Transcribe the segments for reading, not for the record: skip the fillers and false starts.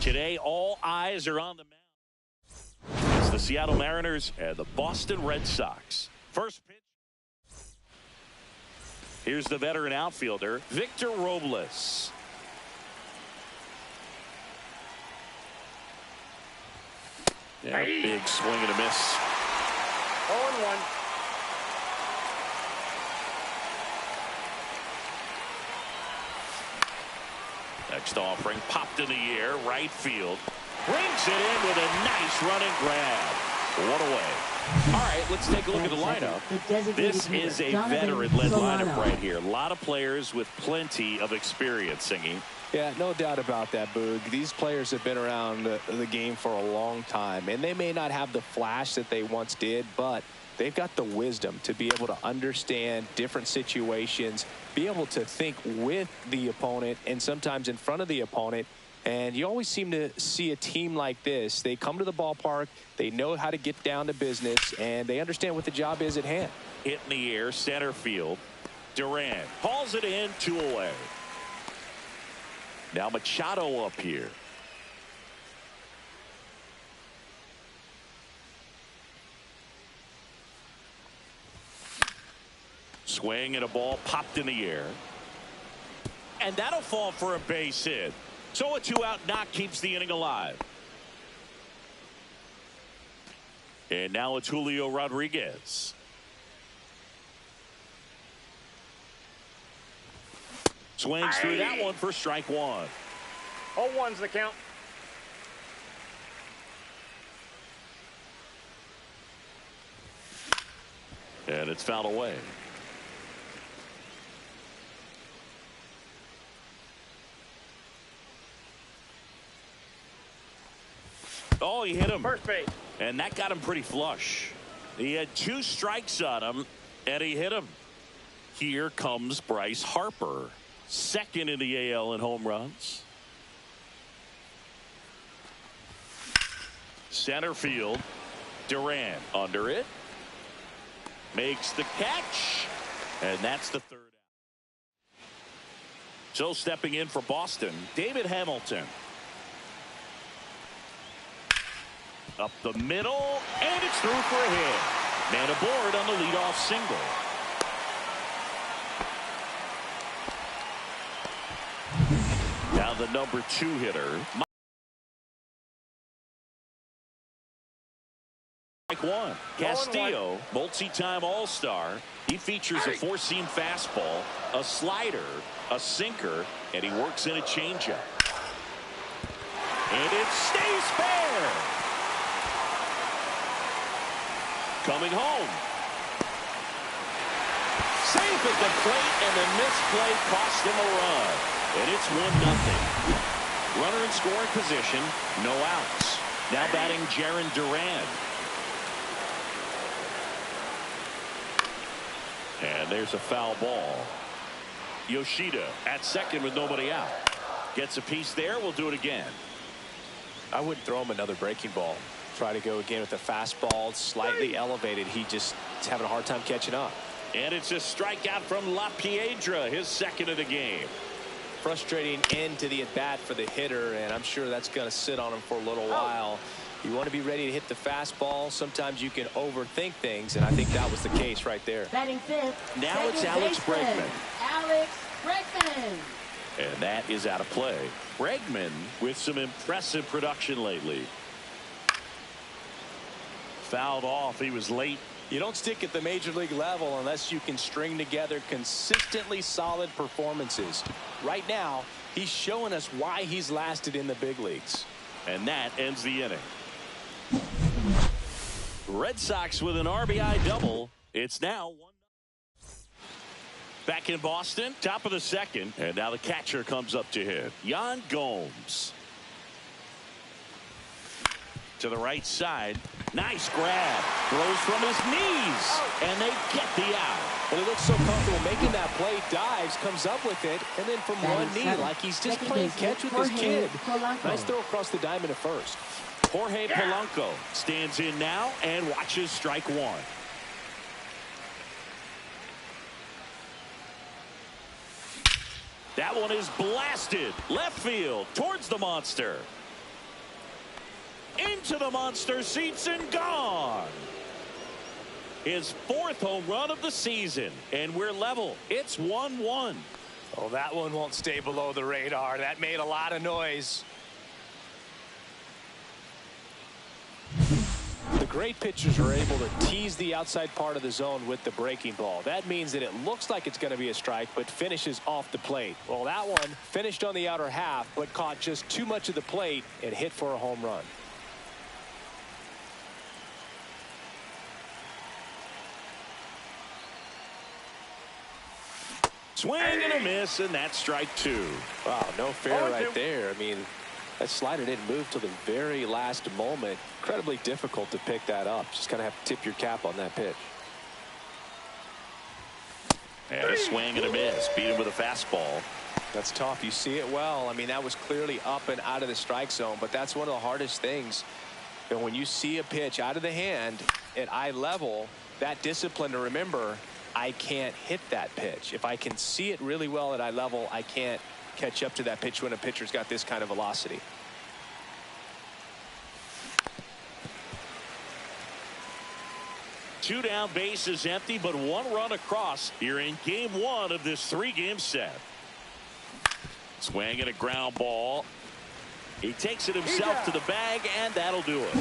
Today, all eyes are on the mound. It's the Seattle Mariners and the Boston Red Sox. First pitch. Here's the veteran outfielder, Victor Robles. Yeah, big swing and a miss. 0-1. Next offering popped in the air, right field. Brings it in with a nice running grab. One away. All right, let's take a look at the lineup. This is a veteran-led lineup right here. A lot of players with plenty of experience, Singing. Yeah, no doubt about that, Boog. These players have been around the game for a long time, and they may not have the flash that they once did, but they've got the wisdom to be able to understand different situations, be able to think with the opponent and sometimes in front of the opponent. And you always seem to see a team like this. They come to the ballpark, they know how to get down to business, and they understand what the job is at hand. Hit in the air, center field. Durant hauls it in, 2 away. Now Machado up here. Swing and a ball popped in the air. And that'll fall for a base hit. So a 2-out knock keeps the inning alive. And now it's Julio Rodriguez. Swings through that one for strike 1. 0-1's the count. And it's fouled away. Oh, he hit him. First base. And that got him pretty flush. He had 2 strikes on him, and he hit him. Here comes Bryce Harper, second in the AL in home runs. Center field. Durant under it. Makes the catch. And that's the 3rd out. So stepping in for Boston, David Hamilton. Up the middle, and it's through for a hit. Man aboard on the leadoff single. Now the number 2 hitter. Strike 1. Castillo, multi-time All-Star. He features a 4-seam fastball, a slider, a sinker, and he works in a changeup. And it stays fair. Coming home. Safe at the plate, and the misplay cost him a run. And it's 1-0. Runner in scoring position, no outs. Now batting Jarren Duran. And there's a foul ball. Yoshida at second with nobody out. Gets a piece there. We'll do it again. I wouldn't throw him another breaking ball. Try to go again with the fastball, slightly elevated. He just is having a hard time catching up. And it's a strikeout from La Piedra, his second of the game. Frustrating end to the at-bat for the hitter, and I'm sure that's going to sit on him for a little while. You want to be ready to hit the fastball. Sometimes you can overthink things, and I think that was the case right there. Batting fifth. Now it's Alex Bregman. Alex Bregman. And that is out of play. Bregman with some impressive production lately. Fouled off. He was late. You don't stick at the major league level unless you can string together consistently solid performances. Right now, he's showing us why he's lasted in the big leagues. And that ends the inning. Red Sox with an RBI double. It's now 1-0. Back in Boston, top of the second, and now the catcher comes up to hit. Yan Gomes. To the right side. Nice grab. Throws from his knees. And they get the out. Well, he looks so comfortable making that play. Dives, comes up with it. And then from one knee, like he's just playing catch with his kid. Nice throw across the diamond at first. Jorge Polanco stands in now and watches strike one. That one is blasted. Left field towards the monster. Into the monster seats and gone. His fourth home run of the season. And we're level. It's 1-1. Oh, that one won't stay below the radar. That made a lot of noise. The great pitchers are able to tease the outside part of the zone with the breaking ball. That means that it looks like it's going to be a strike, but finishes off the plate. Well, that one finished on the outer half, but caught just too much of the plate and hit for a home run. Swing and a miss, and that's strike two. Wow, no fair right there. I mean, that slider didn't move till the very last moment. Incredibly difficult to pick that up. Just kind of have to tip your cap on that pitch. And a swing and a miss. Beat him with a fastball. That's tough. You see it well. I mean, that was clearly up and out of the strike zone, but that's one of the hardest things. And when you see a pitch out of the hand at eye level, that discipline to remember, I can't hit that pitch. If I can see it really well at eye level, I can't catch up to that pitch when a pitcher's got this kind of velocity. Two down, bases empty, but one run across here in game one of this three-game set. Swing and a ground ball. He takes it himself to the bag, and that'll do it.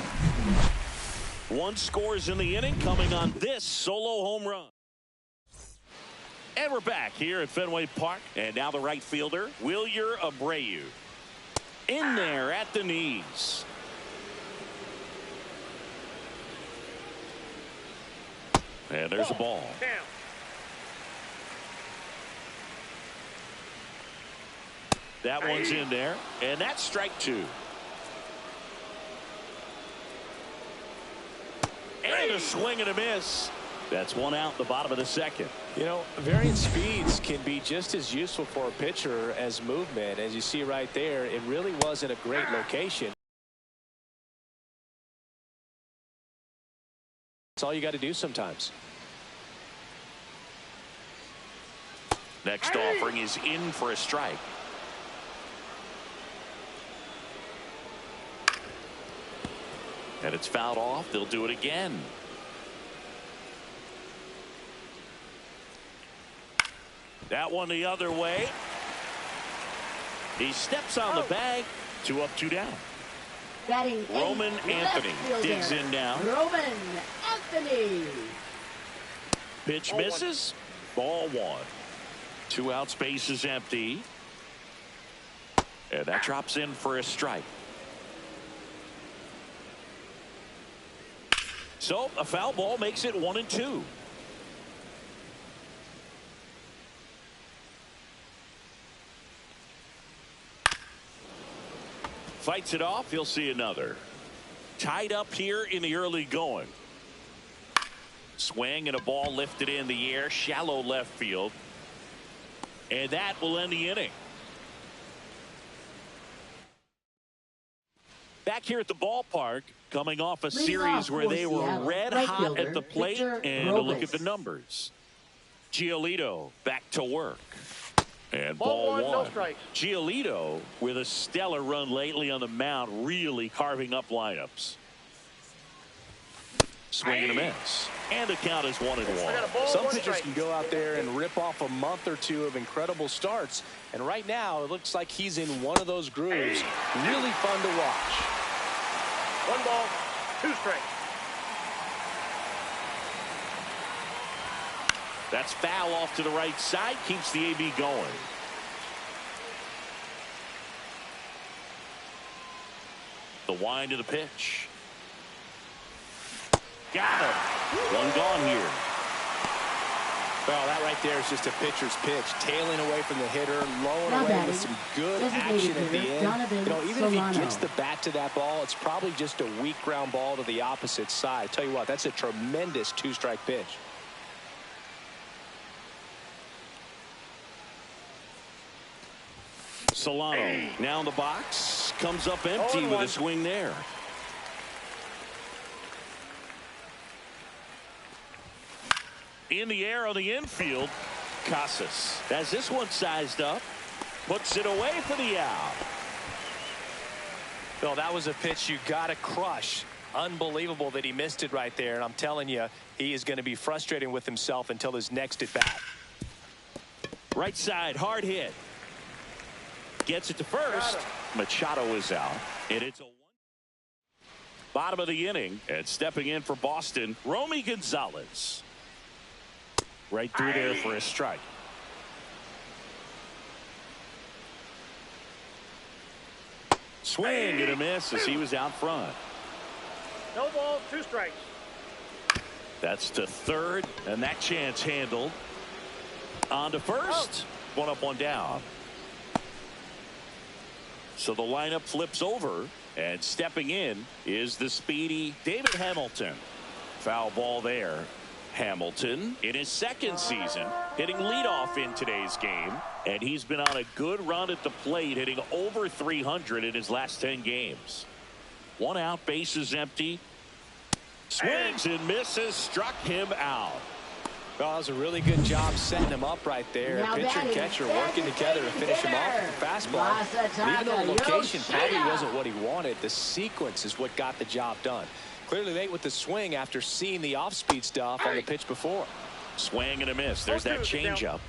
One scores in the inning, coming on this solo home run. And we're back here at Fenway Park. And now the right fielder, Wilyer Abreu. In there at the knees. And there's a ball. That one's in there. And that's strike two. And a swing and a miss. That's one out in the bottom of the second. You know, varying speeds can be just as useful for a pitcher as movement. As you see right there, it really wasn't a great location. That's all you got to do sometimes. Next offering is in for a strike. And it's fouled off. They'll do it again. That one the other way. He steps on the bag. 2 up, 2 down. Batting Roman Anthony digs in now. Roman Anthony. Pitch misses. Ball one. 2 outs, base is empty. And that drops in for a strike. So a foul ball makes it 1-2. Fights it off. He'll see another. Tied up here in the early going. Swing and a ball lifted in the air. Shallow left field. And that will end the inning. Back here at the ballpark, coming off a series where they were red hot at the plate. And a look at the numbers. Giolito back to work. And ball one. No strikes. Giolito with a stellar run lately on the mound, really carving up lineups. Swing and a miss. And the count is 1-1. Some pitchers can go out there and rip off a month or two of incredible starts. And right now, it looks like he's in one of those grooves. Really fun to watch. 1 ball, 2 strikes. That's foul off to the right side. Keeps the AB going. The wind of the pitch. Got him. One gone here. Well, that right there is just a pitcher's pitch. Tailing away from the hitter, lowing away with some good action at the end. You know, even if he gets the bat to that ball, it's probably just a weak ground ball to the opposite side. I tell you what, that's a tremendous two-strike pitch. Solano now in the box. Comes up empty with a swing there. In the air on the infield, Casas has this one sized up, puts it away for the out. Well, that was a pitch you got to crush. Unbelievable that he missed it right there, and I'm telling you, he is going to be frustrated with himself until his next at bat. Right side, hard hit. Gets it to first. Machado is out, and it's a bottom of the inning, and stepping in for Boston, Romy Gonzalez. Right through there for a strike. Swing and a miss as he was out front. No balls, 2 strikes. That's to third, and that chance handled. On to first. One up, one down. So the lineup flips over, and stepping in is the speedy David Hamilton. Foul ball there. Hamilton in his second season hitting leadoff in today's game, and he's been on a good run at the plate, hitting over 300 in his last 10 games. 1 out, bases empty. Swings and misses, struck him out. Well, that was a really good job setting him up right there. Pitcher and catcher working together to finish him off with the fastball. And even though the location probably wasn't what he wanted, the sequence is what got the job done. Clearly late with the swing after seeing the off-speed stuff on the pitch before. Swing and a miss. There's that changeup.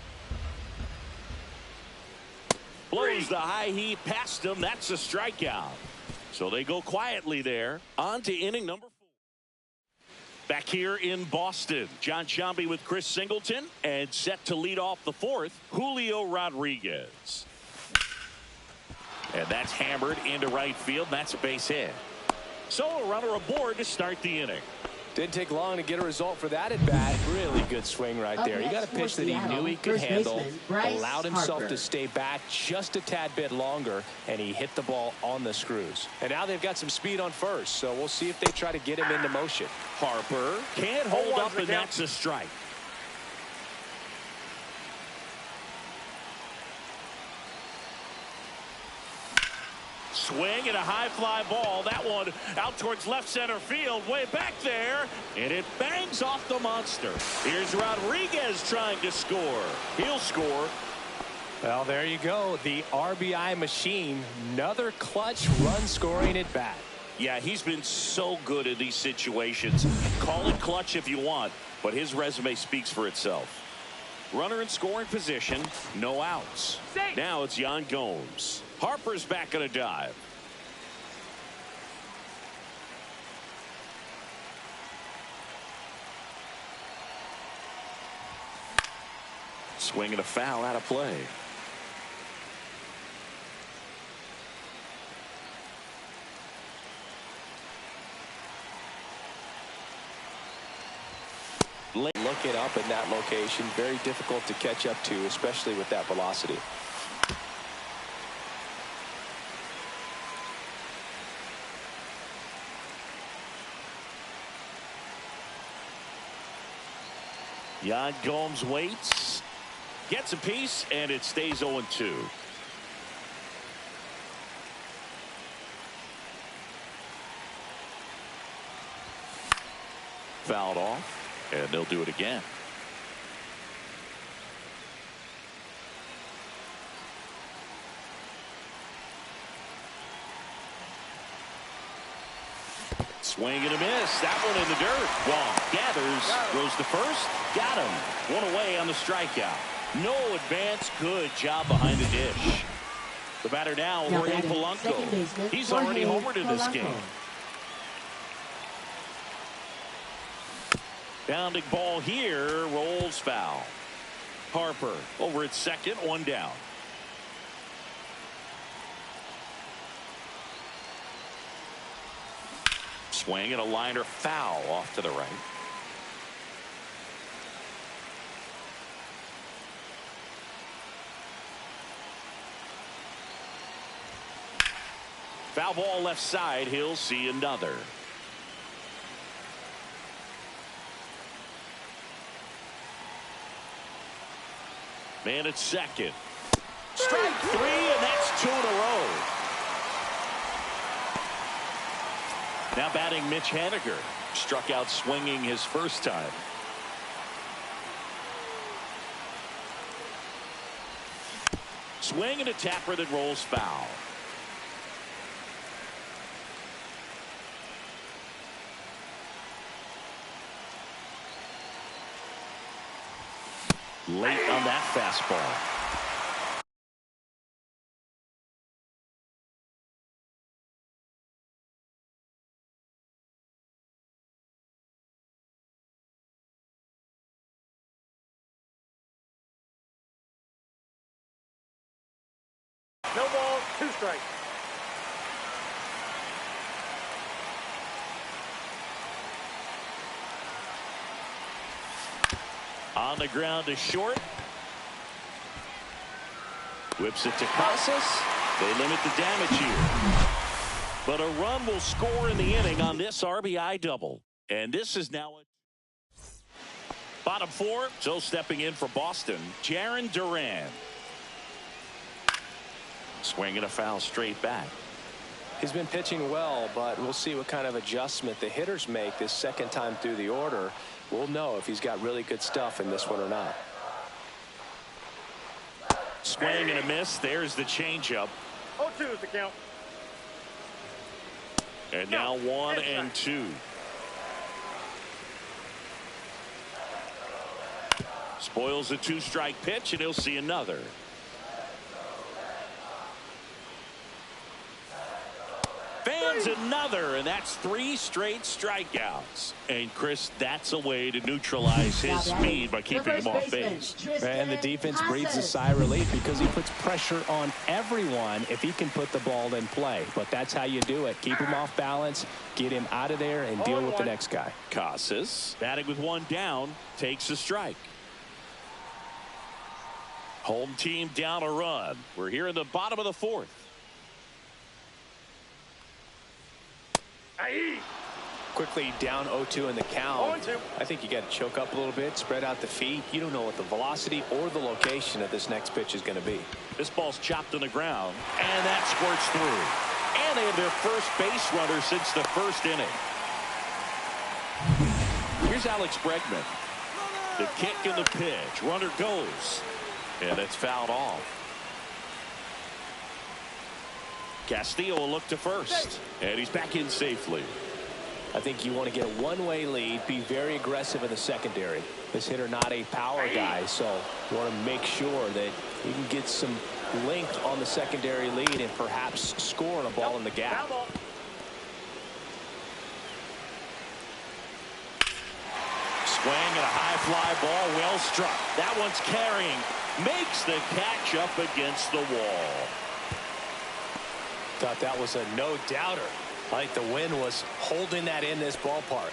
Blows the high heat past him. That's a strikeout. So they go quietly there. On to inning number 4. Back here in Boston, John Sciambi with Chris Singleton, and set to lead off the 4th, Julio Rodriguez. And that's hammered into right field. That's a base hit. So a runner aboard to start the inning. Didn't take long to get a result for that at bat. Really good swing right there. He got a pitch that he knew he could handle, allowed himself to stay back just a tad bit longer, and he hit the ball on the screws. And now they've got some speed on first, so we'll see if they try to get him into motion. Harper can't hold up, and that's a strike. Swing and a high fly ball. That one out towards left center field, way back there, and it bangs off the monster. Here's Rodriguez trying to score. He'll score. Well, there you go. The RBI machine. Another clutch run scoring at bat. Yeah, he's been so good in these situations. Call it clutch if you want, but his resume speaks for itself. Runner in scoring position, no outs. Now it's Yan Gomes. Harper's back on a dive. Swing and a foul out of play. Look it up in that location. Very difficult to catch up to, especially with that velocity. Yan Gomes waits, gets a piece, and it stays 0-2. Fouled off, and they'll do it again. Swing and a miss. That one in the dirt. Wong gathers, goes to first, got him. One away on the strikeout. No advance. Good job behind the dish. The batter now, Jorge Polanco. He's already homered in this game. Bounding ball here, rolls foul. Harper over at second, 1 down. Swing and a liner foul off to the right. Foul ball left side. He'll see another. Man at second. Strike three, and that's 2 in a row. Now batting Mitch Haniger. Struck out swinging his first time. Swing and a tapper that rolls foul. Late on that fastball. No ball, 2 strikes. On the ground to short. Whips it to Casas. They limit the damage here. But a run will score in the inning on this RBI double. And this is now a bottom 4. So stepping in for Boston, Jarren Duran. Swinging a foul straight back. He's been pitching well, but we'll see what kind of adjustment the hitters make this second time through the order. We'll know if he's got really good stuff in this one or not. Swing and a miss. There's the changeup. 0-2 is the count. And now 1 and 2. Spoils a 2-strike pitch, and he'll see another. Fans another, and that's 3 straight strikeouts. And Chris, that's a way to neutralize his speed by keeping him off base. And the defense breathes a sigh of relief because he puts pressure on everyone if he can put the ball in play. But that's how you do it. Keep him off balance, get him out of there, and deal with the next guy. Casas, batting with 1 down, takes a strike. Home team down a run. We're here in the bottom of the 4th. Quickly down 0-2 in the count. I think you got to choke up a little bit, spread out the feet. You don't know what the velocity or the location of this next pitch is going to be. This ball's chopped on the ground, and that squirts through. And they have their first base runner since the 1st inning. Here's Alex Bregman. The kick and the pitch. Runner goes, and it's fouled off. Castillo will look to first, and he's back in safely. I think you want to get a one-way lead, be very aggressive in the secondary. This hitter not a power guy, so you want to make sure that you can get some length on the secondary lead and perhaps score on a ball in the gap. Swing and a high fly ball, well struck. That one's carrying, makes the catch up against the wall. Thought that was a no-doubter. I think the wind was holding that in this ballpark.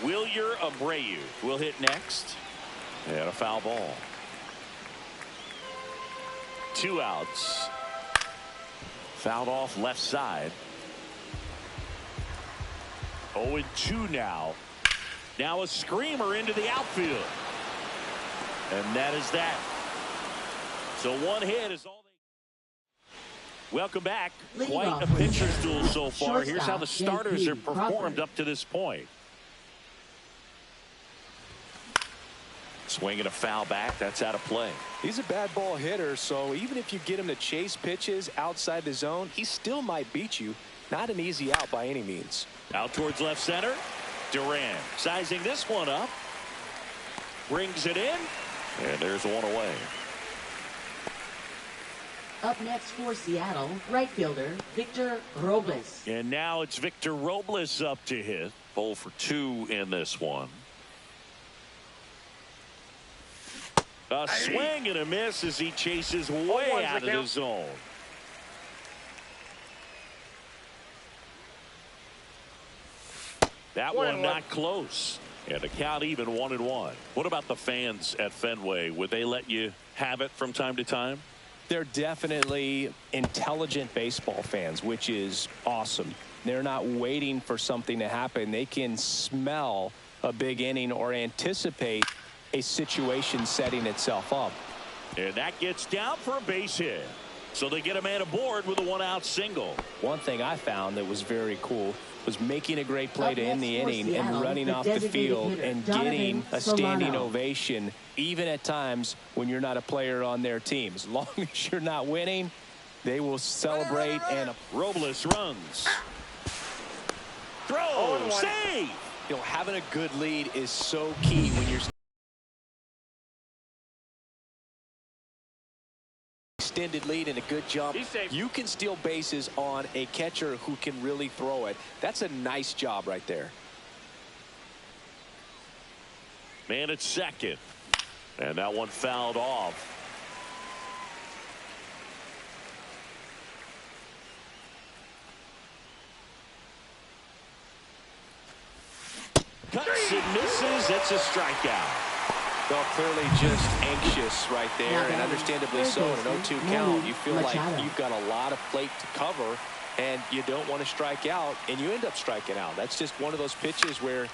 Wilyer Abreu will hit next. And a foul ball. 2 outs. Fouled off left side. 0-2 now. Now a screamer into the outfield. And that is that. So 1 hit is all. Welcome back. Quite a pitcher's duel so far. Here's how the starters have performed up to this point. Swinging a foul back. That's out of play. He's a bad ball hitter, so even if you get him to chase pitches outside the zone, he still might beat you. Not an easy out by any means. Out towards left center. Duran sizing this one up. Brings it in. And there's 1 away. Up next for Seattle, right fielder Victor Robles. And now it's Victor Robles up to hit. 0 for 2 in this one. A swing and a miss as he chases way out of the zone. That one not close. And the count even 1-1. What about the fans at Fenway? Would they let you have it from time to time? They're definitely intelligent baseball fans, which is awesome. They're not waiting for something to happen. They can smell a big inning or anticipate a situation setting itself up. And that gets down for a base hit. So they get a man aboard with a one-out single. One thing I found that was very cool was making a great play to end the inning and running off the field and getting a standing ovation, even at times when you're not a player on their team. As long as you're not winning, they will celebrate. And Robles runs. Throw. Save. You know, having a good lead is so key when you're extended lead and a good jump. You can steal bases on a catcher who can really throw it. That's a nice job right there. Man at second. And that one fouled off. Cuts and misses. It's a strikeout. Well, clearly just anxious right there, and understandably so. In an 0-2 count, you feel like you've got a lot of plate to cover, and you don't want to strike out, and you end up striking out. That's just one of those pitches where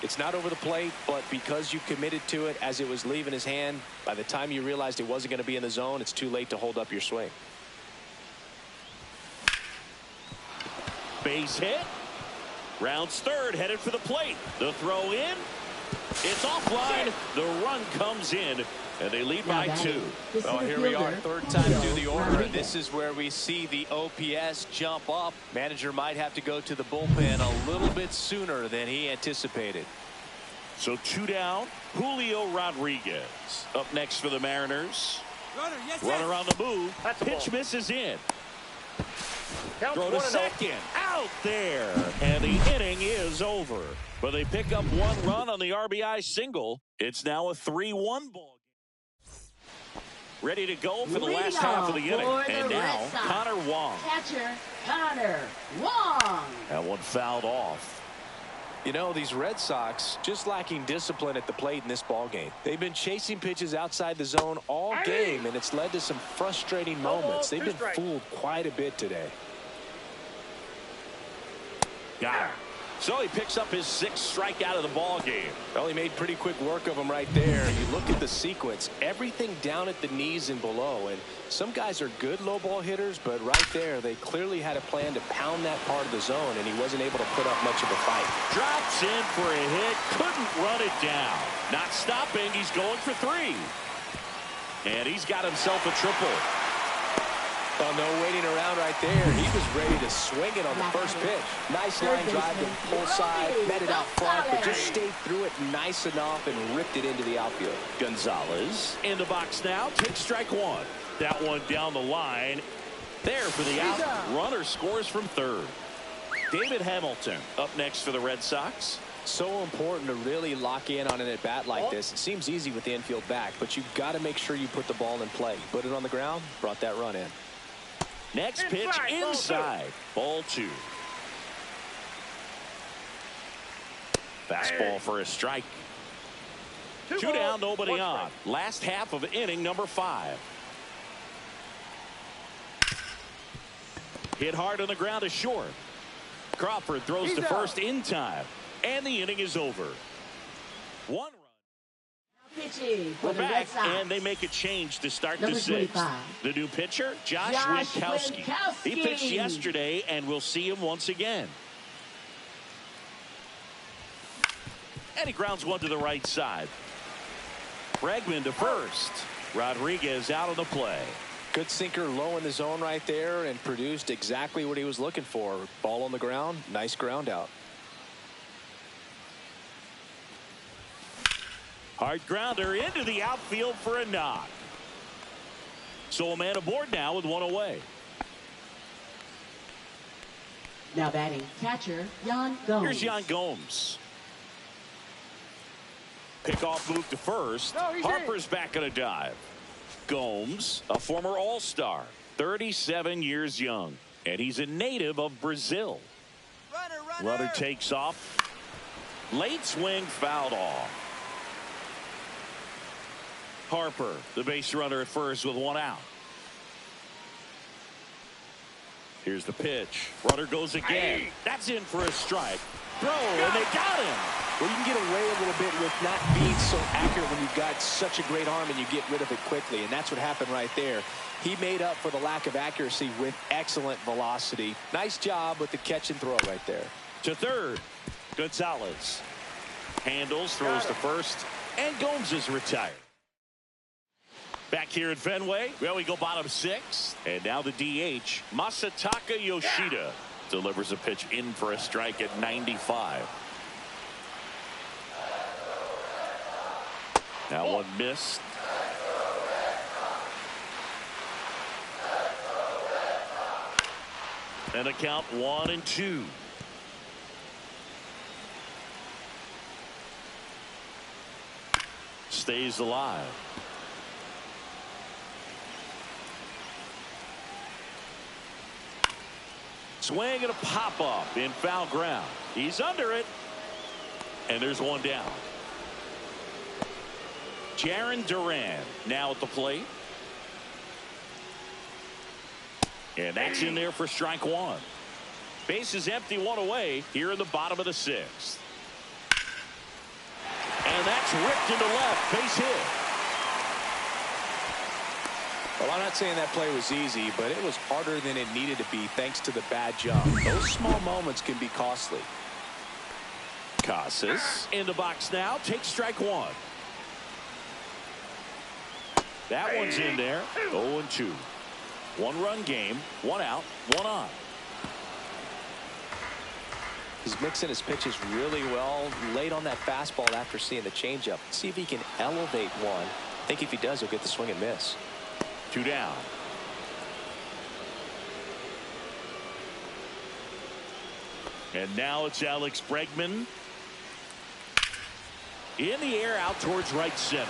it's not over the plate, but because you committed to it as it was leaving his hand, by the time you realized it wasn't going to be in the zone, it's too late to hold up your swing. Base hit. Rounds third, headed for the plate. The throw in. It's offline. The run comes in, and they lead by 2. Well, here we are, third time through the order. This is where we see the OPS jump up. Manager might have to go to the bullpen a little bit sooner than he anticipated. So 2 down. Julio Rodriguez up next for the Mariners. Runner on the move. Pitch misses in. Throw to second. Out there. And the inning is over. But they pick up 1 run on the RBI single. It's now a 3-1 ball. Ready to go for the last half of the inning. And now Connor Wong. Catcher Connor Wong. That one fouled off. You know, these Red Sox just lacking discipline at the plate in this ball game. They've been chasing pitches outside the zone all game, and it's led to some frustrating moments. They've been fooled quite a bit today. Got it. So he picks up his 6th strikeout of the ball game. Well, he made pretty quick work of him right there. You look at the sequence, everything down at the knees and below. And some guys are good low ball hitters, but right there, they clearly had a plan to pound that part of the zone, and he wasn't able to put up much of a fight. Drops in for a hit, couldn't run it down. Not stopping, he's going for 3. And he's got himself a triple. Oh, no waiting around right there. He was ready to swing it on the first pitch. Nice line drive to the pull side, met it out front, but just stayed through it nice enough and ripped it into the outfield. Gonzalez in the box now, takes strike 1. That one down the line. There for the out. Runner scores from third. David Hamilton up next for the Red Sox. So important to really lock in on an at-bat like this. It seems easy with the infield back, but you've got to make sure you put the ball in play. Put it on the ground, brought that run in. Next pitch inside. Ball 2. Fastball for a strike. 2 down, nobody on. Last half of inning number 5. Hit hard on the ground to short. Crawford throws to first in time. And the inning is over. 1 run. We're back, and they make a change to start the 6th. The new pitcher, Josh Winkowski. He pitched yesterday, and we'll see him once again. And he grounds one to the right side. Bregman to first. Rodriguez out on the play. Good sinker low in the zone right there and produced exactly what he was looking for. Ball on the ground, nice ground out. Hard grounder into the outfield for a knock. So a man aboard now with 1 away. Now batting catcher Yan Gomes. Here's Yan Gomes. Pickoff move to first. Harper's back on a dive. Gomes, a former All-Star, 37 years young, and he's a native of Brazil. Runner takes off. Late swing fouled off. Harper, the base runner at first with 1 out. Here's the pitch. Runner goes again. That's in for a strike. Throw, and they got him. Well, you can get away a little bit with not being so accurate when you've got such a great arm and you get rid of it quickly, and that's what happened right there. He made up for the lack of accuracy with excellent velocity. Nice job with the catch and throw right there. To third, Gonzalez handles, throws to first, and Gomes is retired. Back here at Fenway, well, we go bottom 6, and now the DH, Masataka Yoshida, delivers a pitch in for a strike at 95. Now one missed. And a count 1-2. Stays alive. Swing and a pop up in foul ground. He's under it. And there's one down. Jarren Duran now at the plate. And that's in there for strike 1. Base is empty, 1 away here in the bottom of the 6th. And that's ripped into left. Base hit. Well, I'm not saying that play was easy, but it was harder than it needed to be thanks to the bad jump. Those small moments can be costly. Casas in the box now. Takes strike 1. That one's in there. 0-2. 1-run game. 1 out. 1 on. He's mixing his pitches really well. Late on that fastball after seeing the changeup. See if he can elevate one. I think if he does, he'll get the swing and miss. 2 down. And now it's Alex Bregman. In the air out towards right center.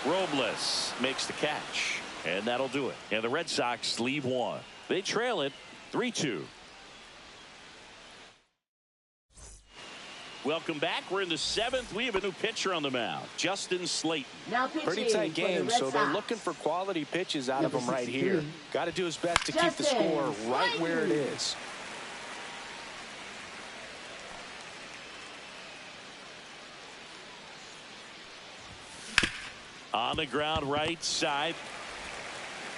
Robles makes the catch. And that'll do it. And the Red Sox leave 1. They trail it 3-2. Welcome back. We're in the 7th. We have a new pitcher on the mound, Justin Slayton. Now pretty tight game, so they're looking for quality pitches out of him right here. Got to do his best to keep the score right where it is. On the ground right side.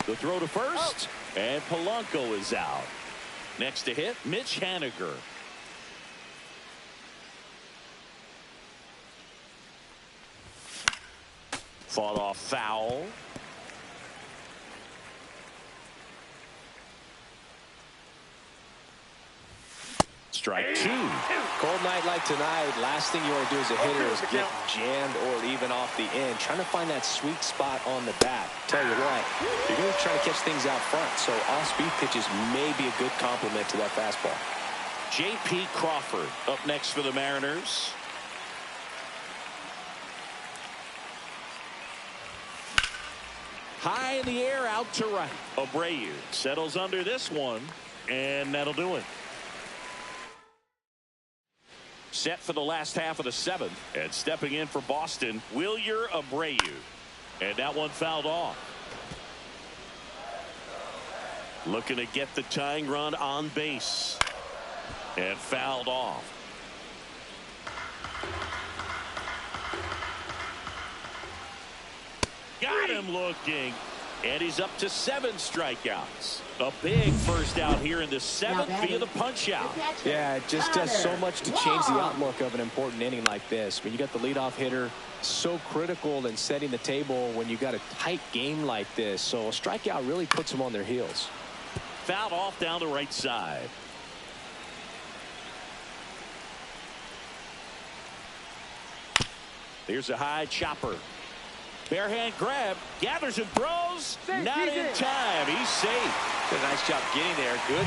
The throw to first. And Polanco is out. Next to hit, Mitch Haniger. Fought off foul. Strike 2. Cold night like tonight, last thing you want to do as a hitter is get jammed or even off the end. Trying to find that sweet spot on the bat. Tell you what, you're going to try to catch things out front, so off-speed pitches may be a good complement to that fastball. J.P. Crawford up next for the Mariners. High in the air, out to right. Abreu settles under this one, and that'll do it. Set for the last half of the 7th, and stepping in for Boston, Wilyer Abreu. And that one fouled off. Looking to get the tying run on base. And fouled off. Got him looking. And he's up to 7 strikeouts. A big first out here in the 7th via the punch out. Yeah, it just does so much to change the outlook of an important inning like this. When you got the leadoff hitter, so critical in setting the table when you got a tight game like this. So a strikeout really puts them on their heels. Fouled off down the right side. Here's a high chopper. Bare hand grab, gathers and throws. Not in time. He's safe. Did a nice job getting there. Good.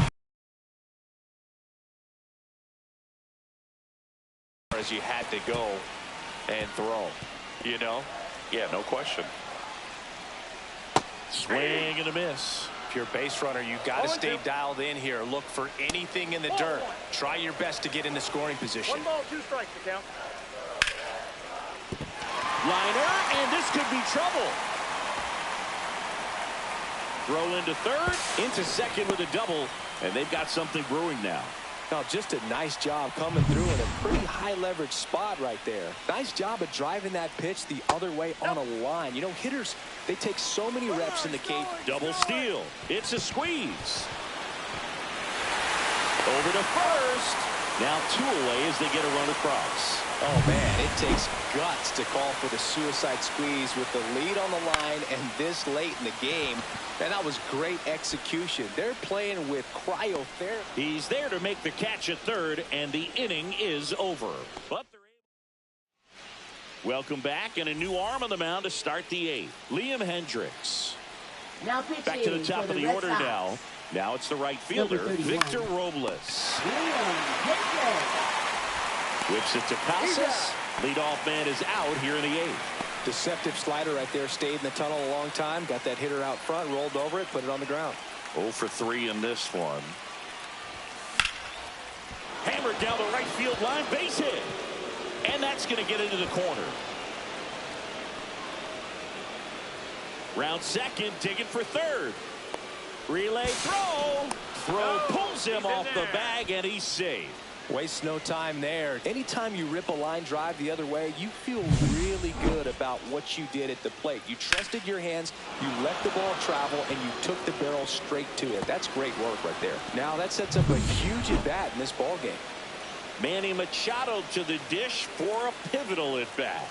As you had to go and throw, you know? Yeah, no question. Swing and a miss. If you're a base runner, you got to stay dialed in here. Look for anything in the dirt. Try your best to get in the scoring position. 1 ball, 2 strikes to count. Liner, and this could be trouble. Throw into third, into second with a double, and they've got something brewing now. Now, just a nice job coming through in a pretty high leverage spot right there. Nice job of driving that pitch the other way on a line. You know, hitters, they take so many reps in the cage. Double steal. It's a squeeze. Over to first. Now 2 away as they get a run across. Oh, man, it takes guts to call for the suicide squeeze with the lead on the line and this late in the game. Man, that was great execution. They're playing with cryotherapy. He's there to make the catch at third, and the inning is over. But they're able. Welcome back, and a new arm on the mound to start the 8th. Liam Hendricks. Now pitching back to the top of the Red order Sox. now. Now it's the right fielder, Victor Robles. Liam Hendricks. Whips it to Casas. Leadoff man is out here in the 8th. Deceptive slider right there. Stayed in the tunnel a long time. Got that hitter out front, rolled over it, put it on the ground. 0 for 3 in this one. Hammered down the right field line, base hit. And that's going to get into the corner. Round second, digging for third. Relay throw. Throw pulls him off the bag, and he's safe. Waste no time there. Anytime you rip a line drive the other way, you feel really good about what you did at the plate. You trusted your hands, you let the ball travel, and you took the barrel straight to it. That's great work right there. Now that sets up a huge at-bat in this ball game. Manny Machado to the dish for a pivotal at-bat.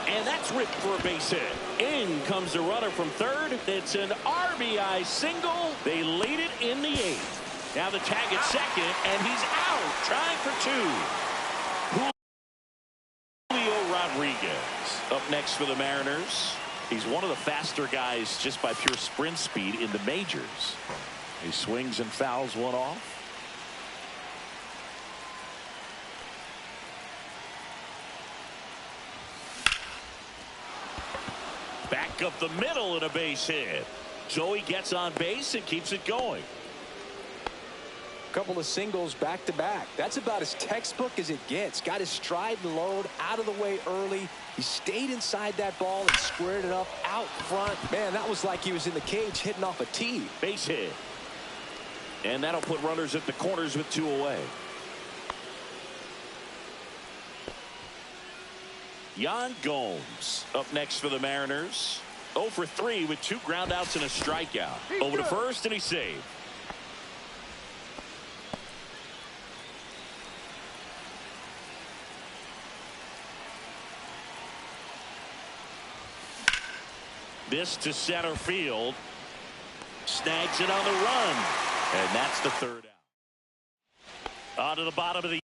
And that's ripped for a base hit. In comes the runner from third. It's an RBI single. They lead it in the 8th. Now the tag at second, and he's out, trying for 2. Julio Rodriguez up next for the Mariners. He's one of the faster guys just by pure sprint speed in the majors. He swings and fouls one off. Back up the middle and a base hit. So he gets on base and keeps it going. A couple of singles back to back. That's about as textbook as it gets. Got his stride and load out of the way early. He stayed inside that ball and squared it up out front. Man, that was like he was in the cage hitting off a tee. Base hit. And that'll put runners at the corners with 2 away. Yan Gomes up next for the Mariners. 0 for 3 with 2 groundouts and a strikeout. Over to first, and he's saved. This to center field. Snags it on the run. And that's the 3rd out. On to the bottom of the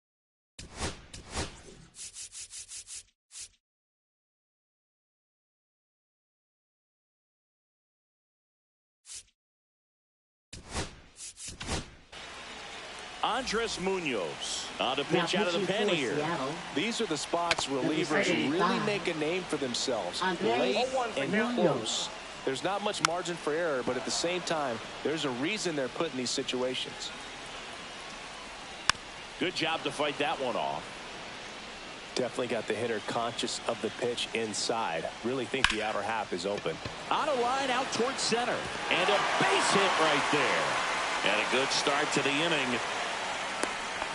Andres Munoz on to pitch out of the pen here. These are the spots relievers really make a name for themselves. Late and close. There's not much margin for error, but at the same time, there's a reason they're put in these situations. Good job to fight that one off. Definitely got the hitter conscious of the pitch inside. Really think the outer half is open. On a line out towards center. And a base hit right there. And a good start to the inning.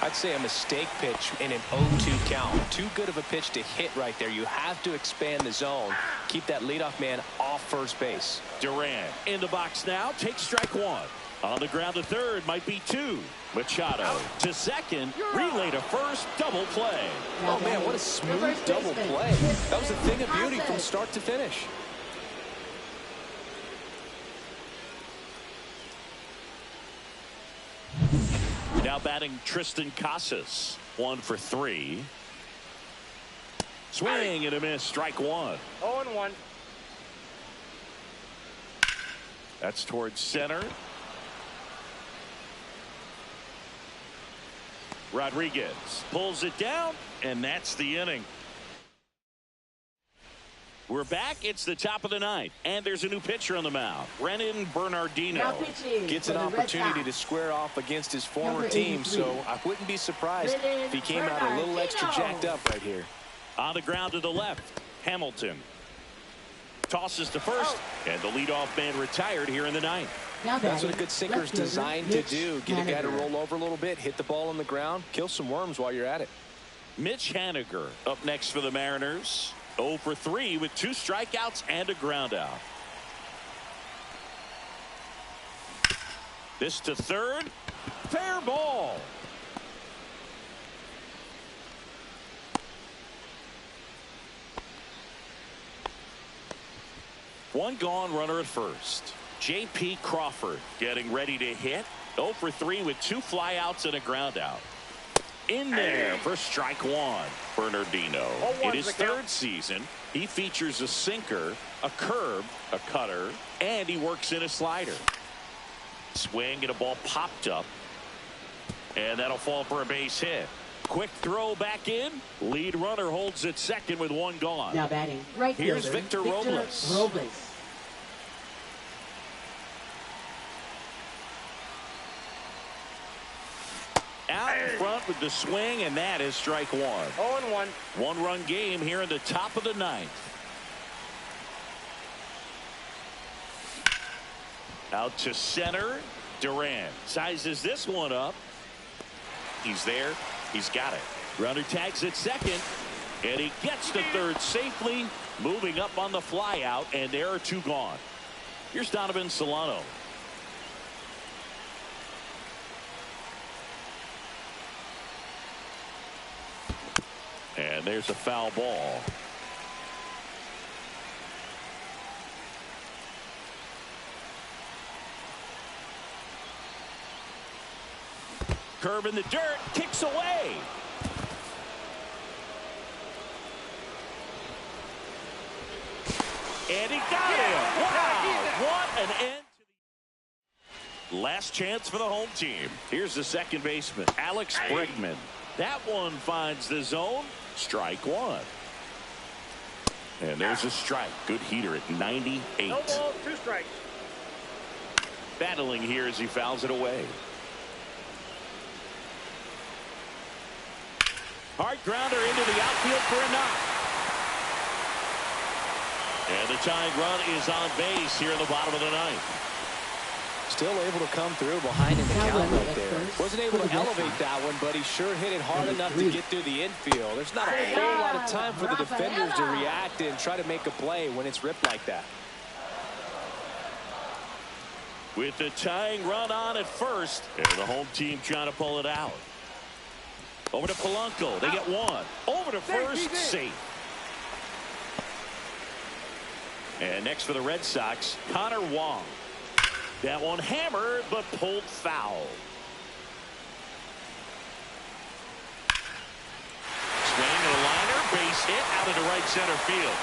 I'd say a mistake pitch in an 0-2 count. Too good of a pitch to hit right there. You have to expand the zone. Keep that leadoff man off first base. Durant in the box now. Takes strike 1. On the ground to third. Might be 2. Machado to second. Relay to first. Double play. Oh, man, what a smooth double play. That was a thing of beauty from start to finish. Now batting Tristan Casas. 1 for 3. Swing and a miss. Strike 1. 0-1. That's towards center. Rodriguez pulls it down, and that's the inning. We're back. It's the top of the 9th, and there's a new pitcher on the mound. Brennan Bernardino gets an opportunity to square off against his former team, so I wouldn't be surprised if he came out a little extra jacked up right here. On the ground to the left, Hamilton. tosses to first, and the leadoff man retired here in the ninth. That's what a good sinker's designed to do. Get a guy to roll over a little bit, hit the ball on the ground, kill some worms while you're at it. Mitch Haniger up next for the Mariners. 0 for 3 with 2 strikeouts and a ground out. This to third. Fair ball. One gone, runner at first. J.P. Crawford getting ready to hit. 0 for 3 with 2 flyouts and a ground out. In there for strike one. Bernardino. In his third season, he features a sinker, a curve, a cutter, and he works in a slider. Swing and a ball popped up. And that'll fall for a base hit. Quick throw back in. Lead runner holds at second with 1 gone. Now batting right fielder, Here's Victor Robles. Out in front with the swing, and that is strike one. 0-1. 1-run game here in the top of the ninth. Out to center. Duran sizes this one up. He's there. He's got it. Runner tags at second, and he gets to third safely, moving up on the fly out, and there are 2 gone. Here's Donovan Solano. And there's a foul ball. Curve in the dirt, kicks away. And he got him. Wow, what an end to the last chance for the home team. Here's the second baseman, Alex Bregman. That one finds the zone. Strike one. And there's a strike. Good heater at 98. No ball, 2 strikes. Battling here as he fouls it away. Hard grounder into the outfield for a knock. And the tying run is on base here in the bottom of the ninth. Still able to come through behind in the count right there. Wasn't able to elevate that one, but he sure hit it hard enough to get through the infield. There's not a whole lot of time for the defenders to react and try to make a play when it's ripped like that. With the tying run on at first, and the home team trying to pull it out. Over to Polanco. They get 1. Over to first, safe. And next for the Red Sox, Connor Wong. That one hammered, but pulled foul. Swing and a liner, base hit out into right center field.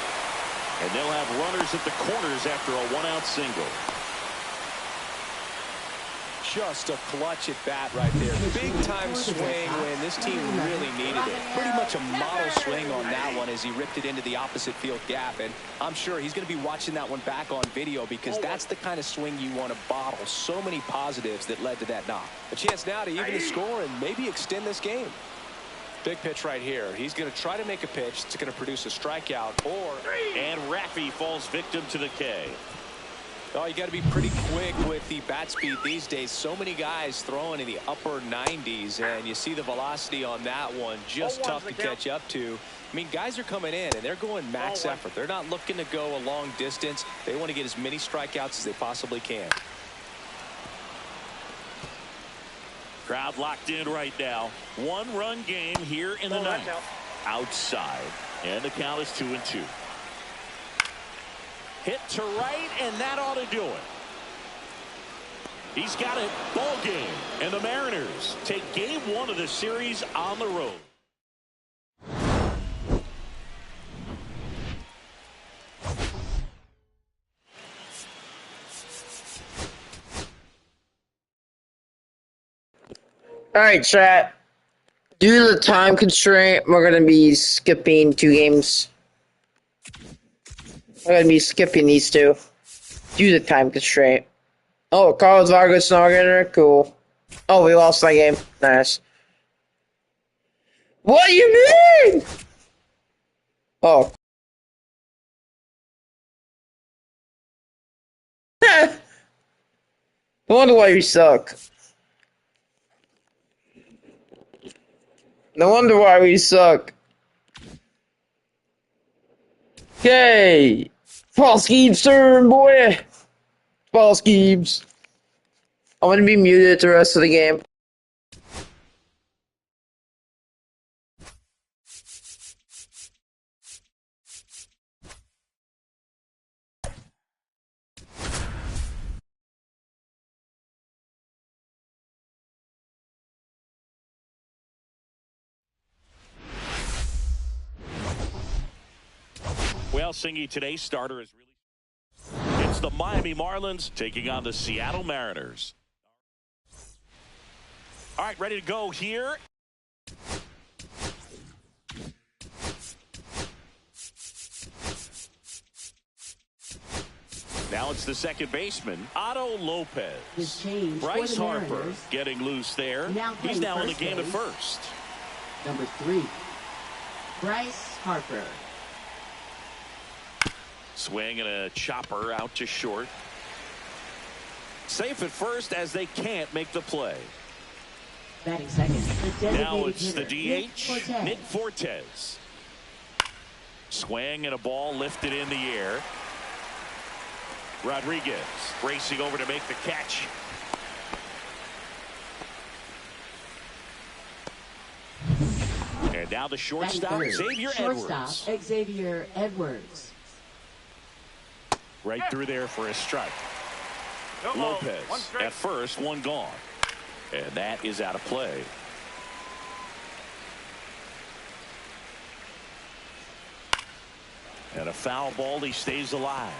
And they'll have runners at the corners after a 1-out single. Just a clutch at bat right there. Big time swing when this team really needed it. Pretty much a model swing on that one as he ripped it into the opposite field gap. And I'm sure he's going to be watching that one back on video because that's the kind of swing you want to bottle. So many positives that led to that knock. A chance now to even the score and maybe extend this game. Big pitch right here. He's going to try to make a pitch that's going to produce a strikeout or... And Raffy falls victim to the K. Oh, you got to be pretty quick with the bat speed these days. So many guys throwing in the upper 90s, and you see the velocity on that one. Just tough to catch up to. I mean, guys are coming in, and they're going max effort. They're not looking to go a long distance. They want to get as many strikeouts as they possibly can. Crowd locked in right now. 1-run game here in the ninth. Outside, and the count is 2-2. Hit to right, and that ought to do it. He's got it. Ball game. And the Mariners take game 1 of the series on the road. All right, chat. Due to the time constraint, we're going to be skipping 2 games. We're going to be skipping these 2 due to the time constraint. Oh, Carlos Vargas not getting it? Cool. Oh, we lost that game. Nice. What do you mean? Oh. No wonder why we suck. No wonder why we suck. Okay. Paul Skeeves turn, boy. Paul Skeeves. I'm gonna be muted the rest of the game. Well, Singy, today's starter is really... It's the Miami Marlins taking on the Seattle Mariners. All right, ready to go here. Now it's the second baseman, Otto Lopez. Bryce Harper getting loose there. He's now in the game at first. Number 3, Bryce Harper. Swing and a chopper out to short. Safe at first as they can't make the play. Batting second, now it's the DH, Nick Fortes. Swing and a ball lifted in the air. Rodriguez racing over to make the catch. And now the shortstop, Xavier Edwards. Right through there for a strike. Lopez at first, one gone. And that is out of play. And a foul ball, he stays alive.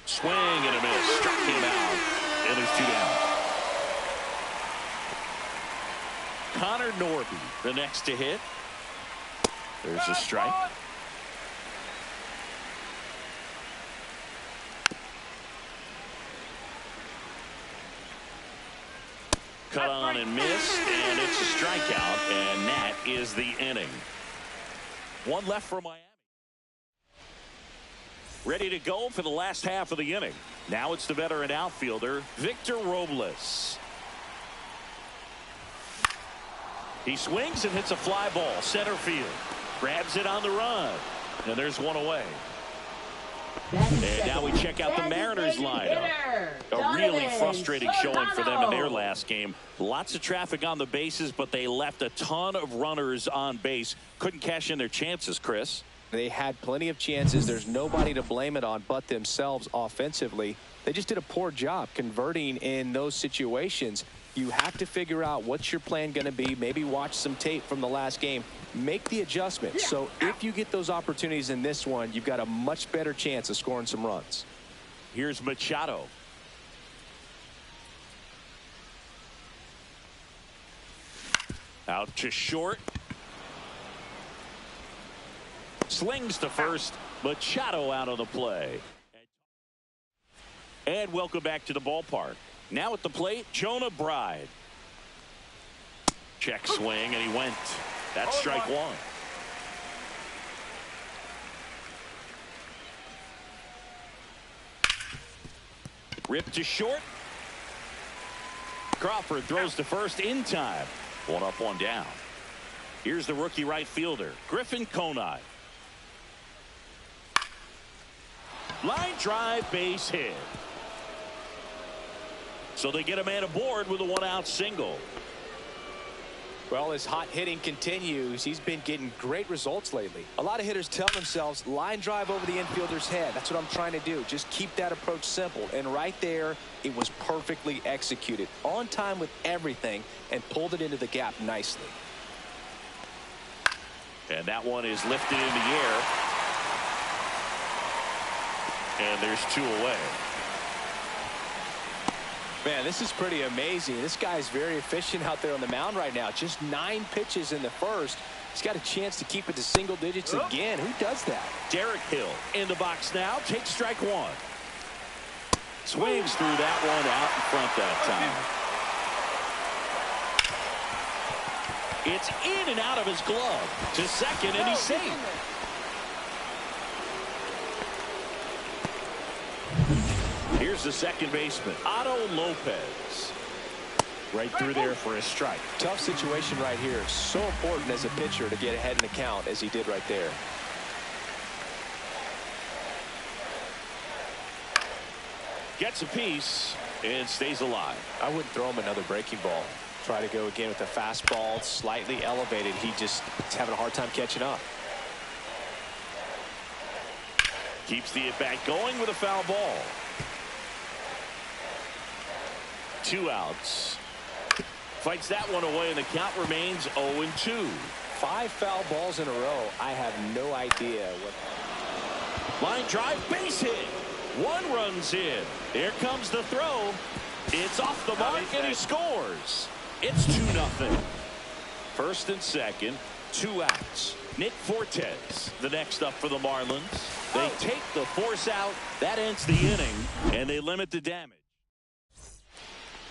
Swing and a miss. Struck him out. And there's 2 down. Connor Norby, the next to hit. There's a strike. Cut on and missed, and it's a strikeout, and that is the inning. One left for Miami. Ready to go for the last half of the inning. Now it's the veteran outfielder, Victor Robles. He swings and hits a fly ball, center field. Grabs it on the run, and there's one away. And now we check out the Mariners lineup. A really frustrating showing for them in their last game. Lots of traffic on the bases, but they left a ton of runners on base. Couldn't cash in their chances, Chris. They had plenty of chances. There's nobody to blame it on but themselves offensively. They just did a poor job converting in those situations. You have to figure out what's your plan going to be. Maybe watch some tape from the last game. Make the adjustment. So if you get those opportunities in this one, you've got a much better chance of scoring some runs. Here's Machado. Out to short. Slings to first. Machado out of the play. And welcome back to the ballpark. Now at the plate, Jonah Bride. Check swing, and he went. That's strike one. Rip to short. Crawford throws to first in time. One up, one down. Here's the rookie right fielder, Griffin Conine. Line drive, base hit. So they get a man aboard with a one-out single. Well, his hot hitting continues. He's been getting great results lately. A lot of hitters tell themselves, line drive over the infielder's head. That's what I'm trying to do. Just keep that approach simple. And right there, it was perfectly executed. On time with everything, and pulled it into the gap nicely. And that one is lifted in the air. And there's 2 away. Man, this is pretty amazing. This guy's very efficient out there on the mound right now. Just 9 pitches in the first. He's got a chance to keep it to single digits again. Who does that? Derek Hill in the box now. Takes strike one. Swings through that one out in front that time. It's in and out of his glove to second, and he's safe. Here's the second baseman, Otto Lopez. Right through there for a strike. Tough situation right here. So important as a pitcher to get ahead in the count as he did right there. Gets a piece and stays alive. I wouldn't throw him another breaking ball. Try to go again with a fastball, slightly elevated. He just is having a hard time catching up. Keeps the at-bat going with a foul ball. 2 outs. Fights that one away, and the count remains 0-2. 5 foul balls in a row. I have no idea what. Line drive, base hit. 1 run's in. Here comes the throw. It's off the mark, and he scores. It's 2-0. First and second, 2 outs. Nick Fortes, the next up for the Marlins. They take the force out. That ends the inning, and they limit the damage.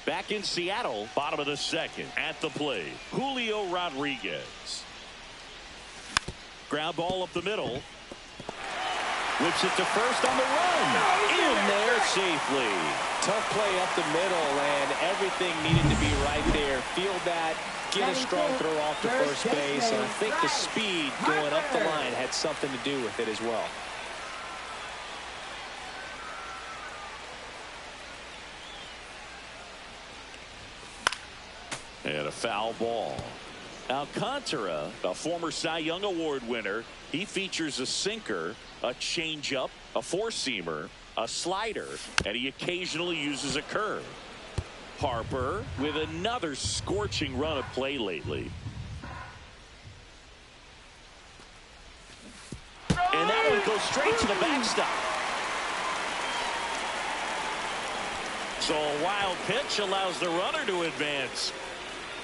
Back in Seattle, bottom of the second. At the plate, Julio Rodriguez. Ground ball up the middle. Whips it to first on the run. In there safely. Tough play up the middle, and everything needed to be right there. Field that, get a strong throw off to first base, and I think the speed going up the line had something to do with it as well. And a foul ball. Alcantara, a former Cy Young Award winner, he features a sinker, a changeup, a four-seamer, a slider, and he occasionally uses a curve. Harper with another scorching run of play lately. And that one goes straight to the backstop. So a wild pitch allows the runner to advance.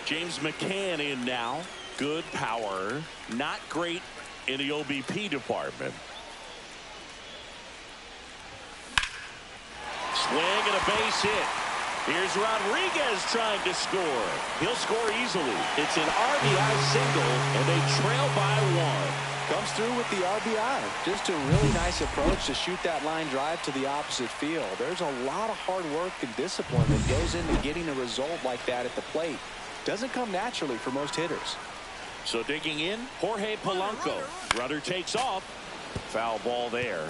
James McCann in now. Good power. Not great in the OBP department. Swing and a base hit. Here's Rodriguez trying to score. He'll score easily. It's an RBI single, and they trail by 1. Comes through with the RBI. Just a really nice approach to shoot that line drive to the opposite field. There's a lot of hard work and discipline that goes into getting a result like that at the plate. Doesn't come naturally for most hitters. So digging in, Jorge Polanco. Runner takes off. Foul ball there.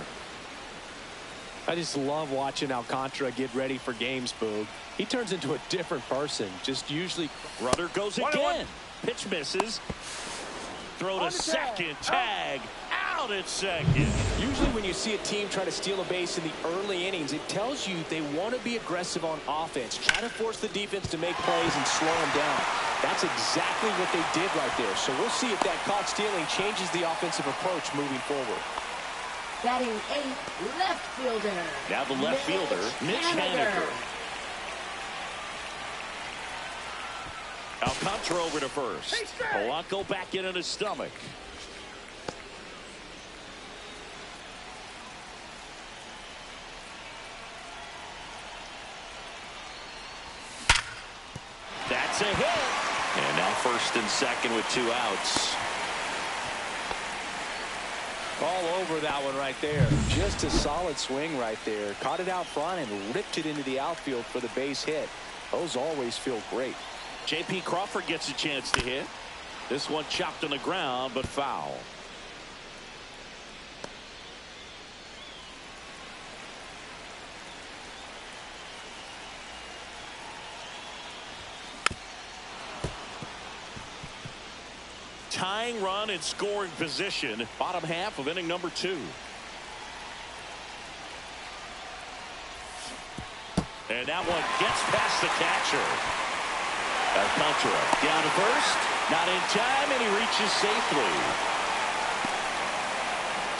I just love watching Alcantara get ready for games, Boog. He turns into a different person. Just usually. Runner goes again. Pitch misses. Throw to second. Tag. Out at second. Usually when you see a team try to steal a base in the early innings, it tells you they want to be aggressive on offense. Try to force the defense to make plays and slow them down. That's exactly what they did right there. So we'll see if that caught stealing changes the offensive approach moving forward. Batting 8th, left fielder. Now the left fielder, Mitch Haniger. Alcantara over to first. Polanco back in on his stomach. That's a hit. And now first and second with 2 outs. All over that one right there. Just a solid swing right there. Caught it out front and ripped it into the outfield for the base hit. Those always feel great. J.P. Crawford gets a chance to hit. This one chopped on the ground, but foul. Tying run in scoring position, bottom half of inning number 2. And that one gets past the catcher. Alcantara down to first, not in time, and he reaches safely.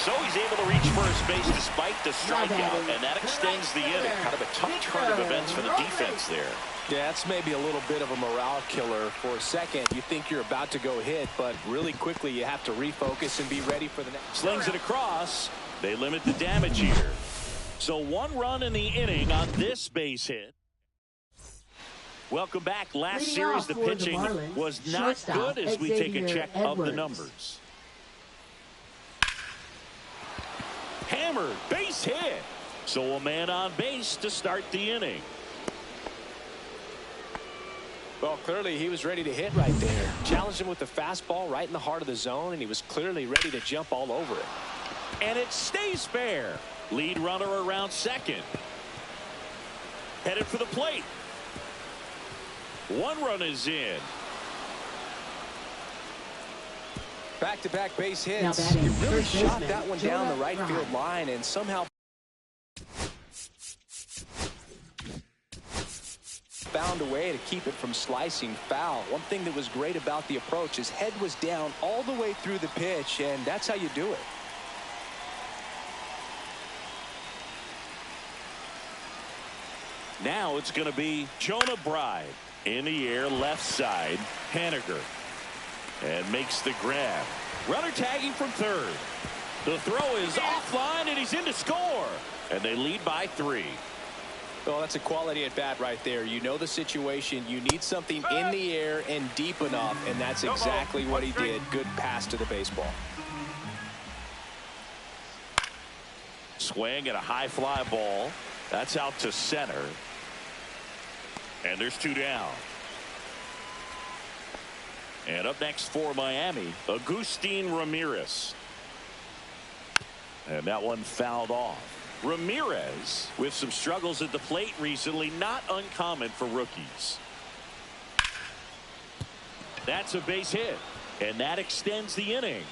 So he's able to reach first base despite the strikeout, and that extends the inning. Kind of a tough turn of events for the defense there. Yeah, it's maybe a little bit of a morale killer for a second. You think you're about to go hit, but really quickly you have to refocus and be ready for the next. Slings it across. They limit the damage here. So 1 run in the inning on this base hit. Welcome back. Last series the pitching was not good as we take a check of the numbers. Hammered, base hit. So a man on base to start the inning. Well, clearly he was ready to hit right there. Challenged him with the fastball right in the heart of the zone, and he was clearly ready to jump all over it. And it stays fair. Lead runner around second. Headed for the plate. One run is in. Back-to-back base hits. Now batting, He really first shot baseman, that one down the right Jonah field Ryan. line and somehow found a way to keep it from slicing foul. One thing that was great about the approach, his head was down all the way through the pitch, and that's how you do it. Now it's going to be Jonah Bride in the air, left side. Haniger, and makes the grab. Runner tagging from third. The throw is offline, and he's in to score. And they lead by 3. Well, that's a quality at bat right there. You know the situation. You need something in the air and deep enough, and that's exactly what he did. Good pass to the baseball. Swing at a high fly ball. That's out to center. And there's 2 down. And up next for Miami, Agustin Ramirez. And that one fouled off. Ramirez with some struggles at the plate recently, not uncommon for rookies. That's a base hit, and that extends the inning.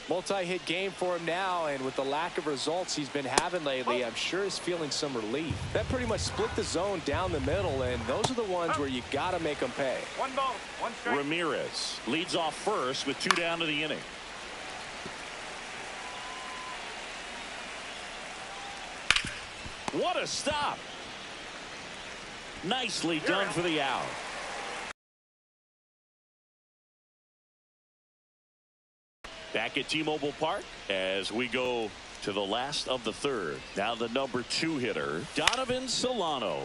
Multi-hit game for him now, and with the lack of results he's been having lately, I'm sure he's feeling some relief. That pretty much split the zone down the middle, and those are the ones where you got to make them pay. 1 ball, 1 strike. Ramirez leads off first with 2 down to the inning. What a stop. Nicely done for the out. Back at T-Mobile Park as we go to the last of the third. Now the number 2 hitter, Donovan Solano.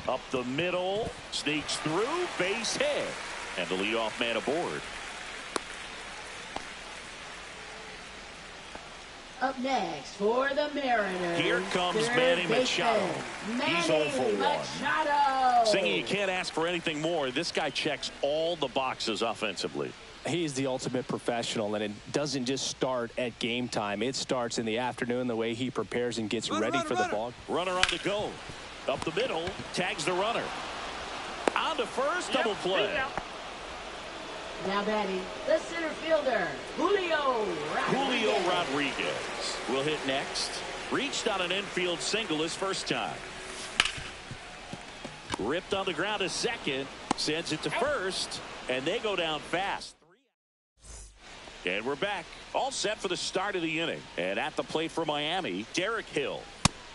Up the middle, sneaks through, base hit. And the leadoff man aboard. Up next for the Mariners. Here comes third Manny baseman, Machado. He's 0 for 1. Machado. Singing, you can't ask for anything more. This guy checks all the boxes offensively. He's the ultimate professional, and it doesn't just start at game time. It starts in the afternoon, the way he prepares and gets ready for the ball. Runner on the go. Up the middle, tags the runner. On to first, double play. Now batting, the center fielder, Julio Rodriguez will hit next. Reached on an infield single his first time. Ripped on the ground to second, sends it to first, and they go down fast. And we're back, all set for the start of the inning. And at the plate for Miami, Derek Hill.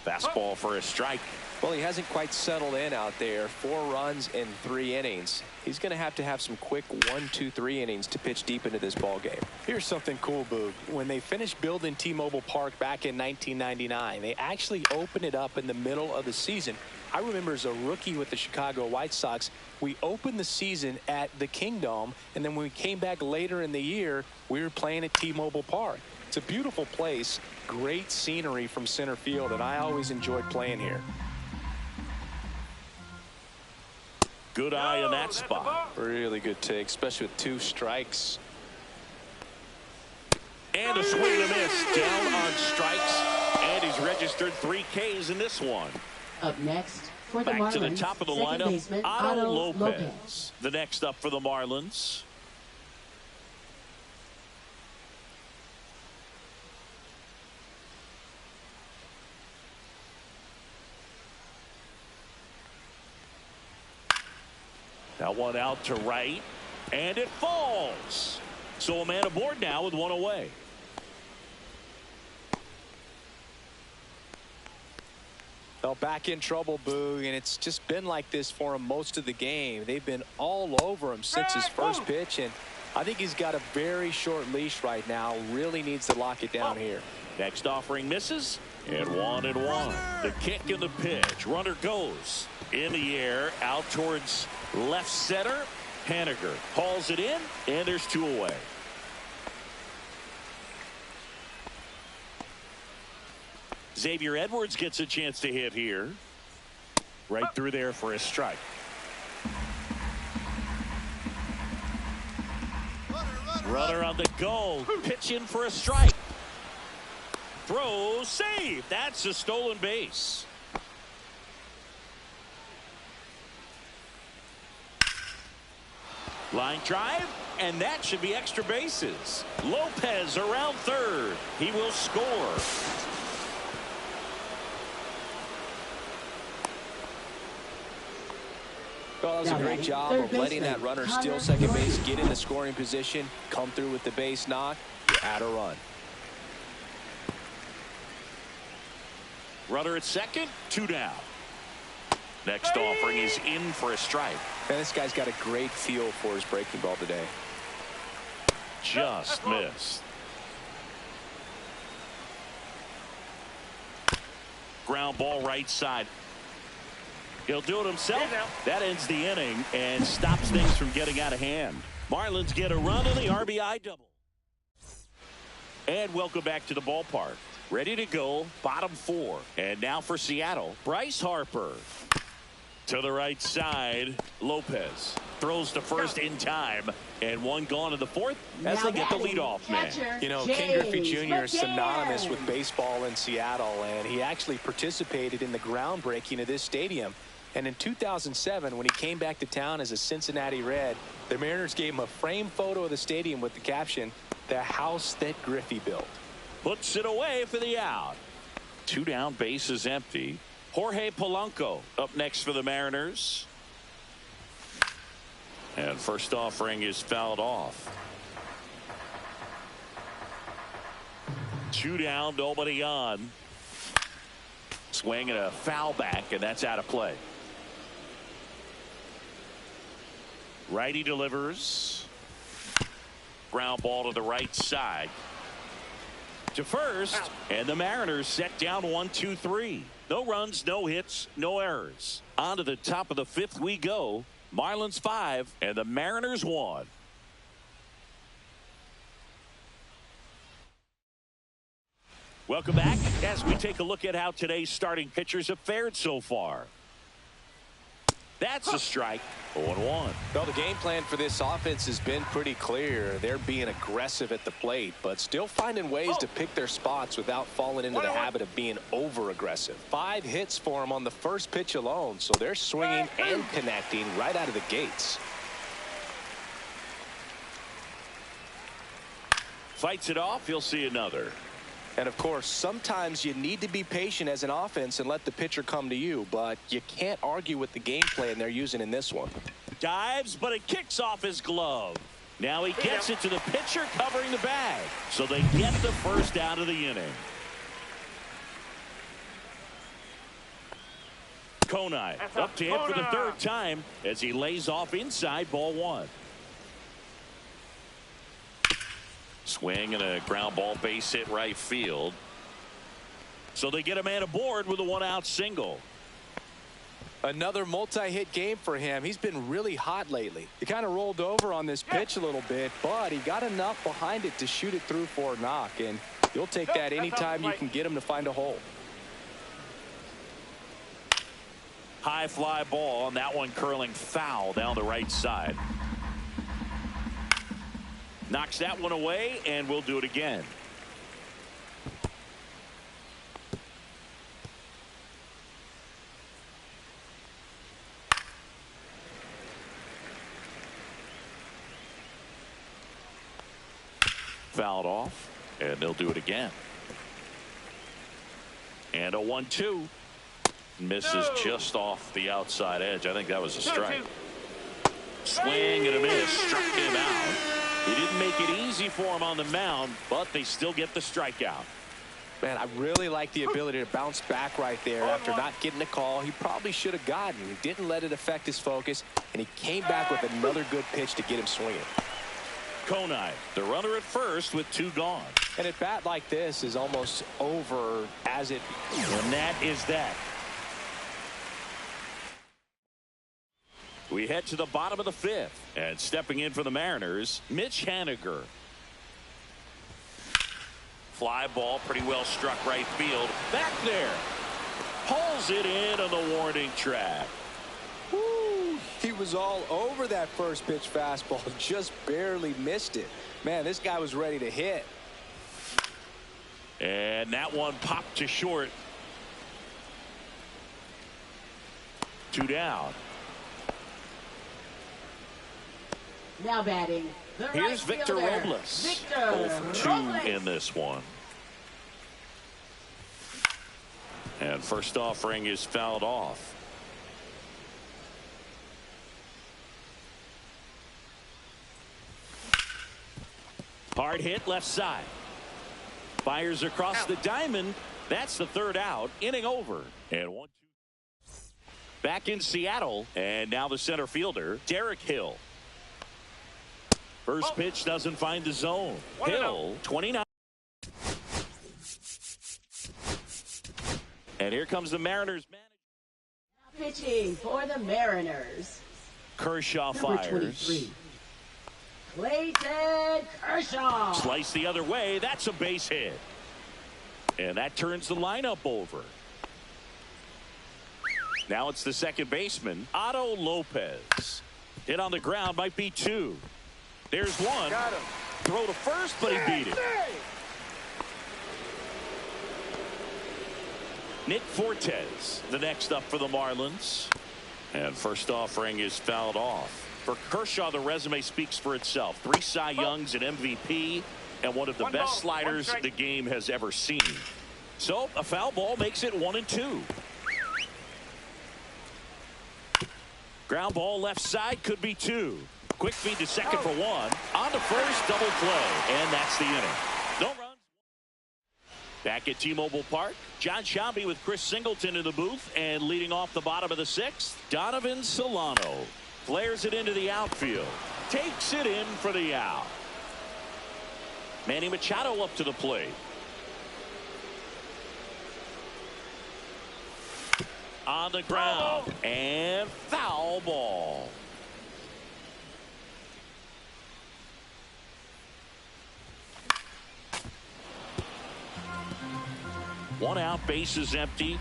Fastball for a strike. Well, he hasn't quite settled in out there. 4 runs in 3 innings. He's going to have some quick 1, 2, 3 innings to pitch deep into this ball game. Here's something cool, Boog. When they finished building T-Mobile Park back in 1999, they actually opened it up in the middle of the season. I remember as a rookie with the Chicago White Sox, we opened the season at the Kingdome, and then when we came back later in the year, we were playing at T-Mobile Park. It's a beautiful place, great scenery from center field, and I always enjoyed playing here. Good eye in that spot. Really good take, especially with 2 strikes. And a swing and a miss. Down on strikes. And he's registered 3 Ks in this one. Up next for the Marlins. Back to the top of the second lineup, baseman, Otto Otto Lopez. The next up for the Marlins. That one out to right, and it falls. So a man aboard now with 1 away. Well, back in trouble, Boog, and it's just been like this for him most of the game. They've been all over him since his first pitch, and I think he's got a very short leash right now. Really needs to lock it down here. Next offering misses, and 1-1. The kick and the pitch. Runner goes in the air, out towards left center. Haniger hauls it in, and there's 2 away. Xavier Edwards gets a chance to hit here. Right through there for a strike. Runner on the go. Pitch in for a strike. Throw, save. That's a stolen base. Line drive, and that should be extra bases. Lopez around third. He will score. Well, that was a great job of letting that runner steal second base, get in the scoring position, come through with the base knock, add a run. Runner at second, 2 down. Next offering is in for a strike. And this guy's got a great feel for his breaking ball today. Just missed. Ground ball right side. He'll do it himself. That ends the inning and stops things from getting out of hand. Marlins get a run on the RBI double. And welcome back to the ballpark. Ready to go, bottom 4. And now for Seattle, Bryce Harper. To the right side, Lopez throws to first in time, and one gone in the 4th as they get the leadoff man. You know, King Griffey Jr. is synonymous with baseball in Seattle, and he actually participated in the groundbreaking of this stadium. And in 2007, when he came back to town as a Cincinnati Red, the Mariners gave him a framed photo of the stadium with the caption, "The house that Griffey built." Puts it away for the out. 2 down, bases empty. Jorge Polanco up next for the Mariners. And first offering is fouled off. 2 down, nobody on. Swing and a foul back, and that's out of play. Righty delivers. Ground ball to the right side. To first, and the Mariners set down 1-2-3. No runs, no hits, no errors. On to the top of the 5th we go. Marlins 5 and the Mariners 1. Welcome back as we take a look at how today's starting pitchers have fared so far. That's a strike. 0-1. Well, the game plan for this offense has been pretty clear. They're being aggressive at the plate, but still finding ways to pick their spots without falling into the habit of being over-aggressive. 5 hits for them on the first pitch alone, so they're swinging and connecting right out of the gates. Fights it off. He'll see another. And, of course, sometimes you need to be patient as an offense and let the pitcher come to you, but you can't argue with the game plan they're using in this one. Dives, but it kicks off his glove. Now he gets it to the pitcher covering the bag. So they get the first out of the inning. Konai up to hit for the 3rd time as he lays off inside, ball 1. Swing and a ground ball, base hit right field. So they get a man aboard with a 1-out single. Another multi-hit game for him. He's been really hot lately. He kind of rolled over on this pitch a little bit, but he got enough behind it to shoot it through for a knock, and you'll take that anytime you can get him to find a hole. High fly ball, and that one curling foul down the right side. Knocks that one away, and we'll do it again. Fouled off, and they'll do it again. And a 1-2. Misses just off the outside edge. I think that was a strike. Swing and a miss. Struck him out. He didn't make it easy for him on the mound, but they still get the strikeout. Man, I really like the ability to bounce back right there after not getting a call he probably should have gotten. He didn't let it affect his focus, and he came back with another good pitch to get him swinging. Konai, the runner at first with 2 gone. And at bat like this is almost over as it. And that is that. We head to the bottom of the 5th, and stepping in for the Mariners, Mitch Haniger. fly ball, pretty well struck right field. Back there. Pulls it in on the warning track. Woo, he was all over that first pitch fastball, just barely missed it. Man, this guy was ready to hit. And that one popped to short. 2 down. Now batting. Here's Victor Robles. Victor 0 for 2 in this one. And first offering is fouled off. Hard hit left side. Fires across the diamond. That's the 3rd out. Inning over. And 1-2. Back in Seattle. And now the center fielder, Derek Hill. First pitch doesn't find the zone. Hill, 29. And here comes the Mariners manager. Pitching for the Mariners. Kershaw Number fires. 23. Clayton Kershaw. Slice the other way. That's a base hit. And that turns the lineup over. Now it's the second baseman, Otto Lopez. Hit on the ground, might be 2. There's 1. Got him. Throw to first, but he beat it. Nick Fortes, the next up for the Marlins. And first offering is fouled off. For Kershaw, the resume speaks for itself. 3 Cy Youngs, an MVP, and one of the best sliders the game has ever seen. So a foul ball makes it 1-2. Ground ball left side, could be 2. Quick feed to second for 1. On to first, double play, and that's the inning. No runs. Back at T-Mobile Park, John Sciambi with Chris Singleton in the booth, and leading off the bottom of the 6th, Donovan Solano flares it into the outfield, takes it in for the out. Manny Machado up to the plate. On the ground, and foul ball. One out, base is empty.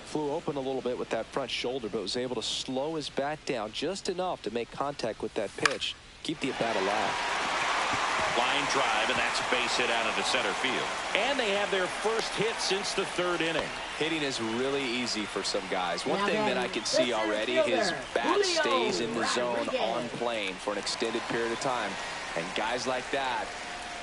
Flew open a little bit with that front shoulder, but was able to slow his bat down just enough to make contact with that pitch. Keep the at-bat alive. Line drive, and that's a base hit out into center field. And they have their first hit since the 3rd inning. Hitting is really easy for some guys. One thing that I can see already, his bat stays in the zone on plane for an extended period of time. And guys like that,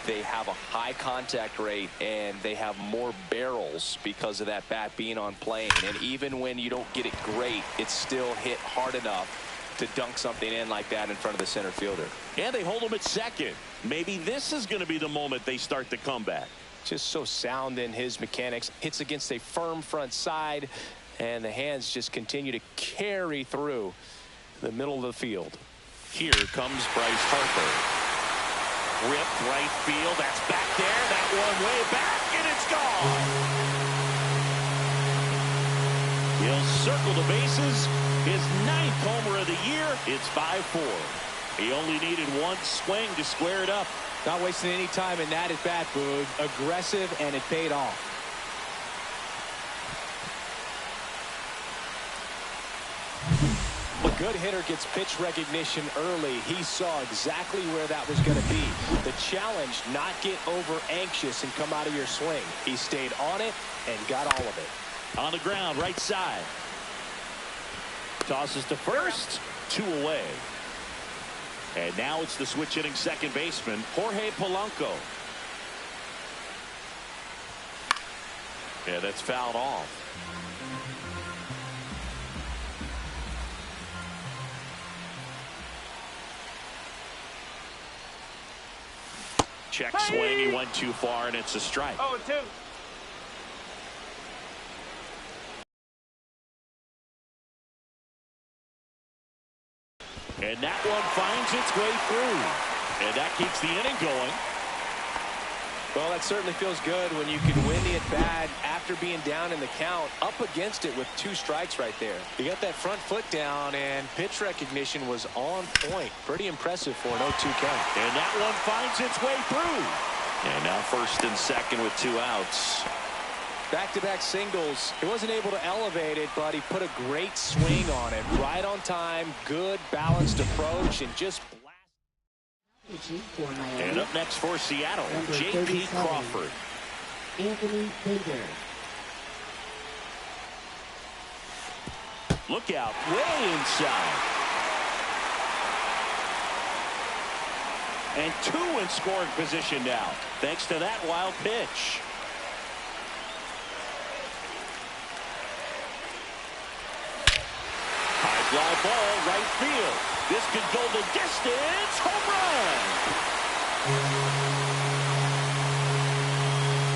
they have a high contact rate and they have more barrels because of that bat being on plane. And even when you don't get it great, it's still hit hard enough to dunk something in like that in front of the center fielder. And they hold him at second. Maybe this is going to be the moment they start the comeback. Just so sound in his mechanics. Hits against a firm front side, and the hands just continue to carry through the middle of the field. Here comes Bryce Harper. Ripped right field. That's back there. That one way back, and it's gone. He'll circle the bases. His 9th homer of the year. It's 5-4. He only needed 1 swing to square it up. Not wasting any time in that at bat, Boog. Aggressive, and it paid off. A good hitter gets pitch recognition early. He saw exactly where that was going to be. The challenge, not get over anxious and come out of your swing. He stayed on it and got all of it. On the ground, right side. Tosses to first, 2 away. And now it's the switch hitting second baseman, Jorge Polanco. Yeah, that's fouled off. Check swing, he went too far, and it's a strike. 0-2. And that one finds its way through. And that keeps the inning going. Well, that certainly feels good when you can win the at-bat after being down in the count, up against it with 2 strikes right there. You got that front foot down, and pitch recognition was on point. Pretty impressive for an 0-2 count. And that one finds its way through. And now first and second with 2 outs. Back-to-back singles. He wasn't able to elevate it, but he put a great swing on it. Right on time, good, balanced approach, and just and up next for Seattle, J.P. Crawford. Anthony Bender. Look out, way inside. And 2 in scoring position now, thanks to that wild pitch. High fly ball, right field. This could go the distance. Home run.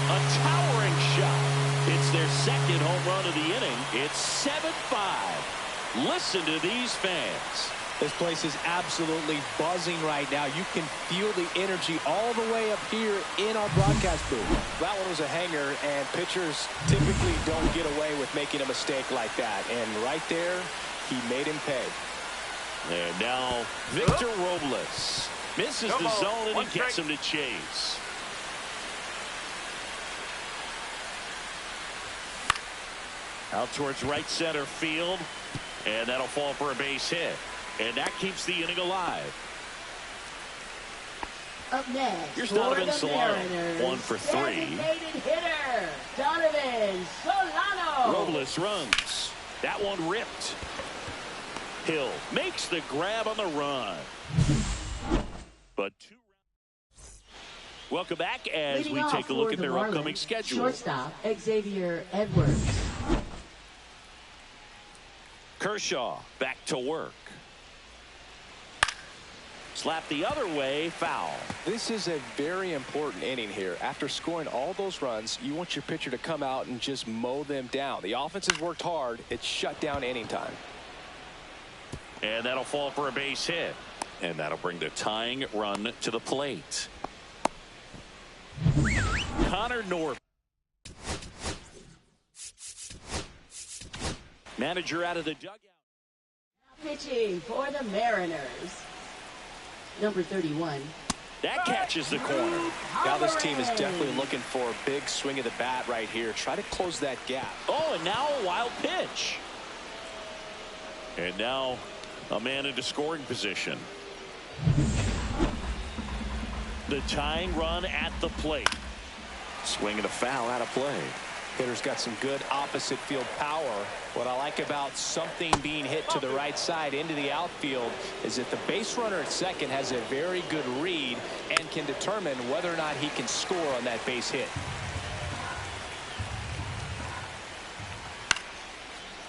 A towering shot. It's their second home run of the inning. It's 7-5. Listen to these fans. This place is absolutely buzzing right now. You can feel the energy all the way up here in our broadcast booth. That one was a hanger, and pitchers typically don't get away with making a mistake like that. And right there, he made him pay. And now Victor Robles misses the zone, and he gets him to chase. Out towards right center field, and that'll fall for a base hit. And that keeps the inning alive. Up next, here's Donovan Solano, 1 for 3. Designated hitter, Donovan Solano. Robles runs. That one ripped. Hill makes the grab on the run. But 2 rounds. Welcome back as we take a look at their upcoming schedule. Shortstop, Xavier Edwards. Kershaw back to work. Slap the other way, foul. This is a very important inning here. After scoring all those runs, you want your pitcher to come out and just mow them down. The offense has worked hard. It's shut down inning time. And that'll fall for a base hit. And that'll bring the tying run to the plate. Connor North. Manager out of the dugout. Pitching for the Mariners. Number 31. That catches the corner. Now this team is definitely looking for a big swing of the bat right here. Try to close that gap. Oh, and now a wild pitch. And now a man into scoring position. The tying run at the plate. Swing and a foul out of play. Hitter's got some good opposite field power. What I like about something being hit to the right side into the outfield is that the base runner at second has a very good read and can determine whether or not he can score on that base hit.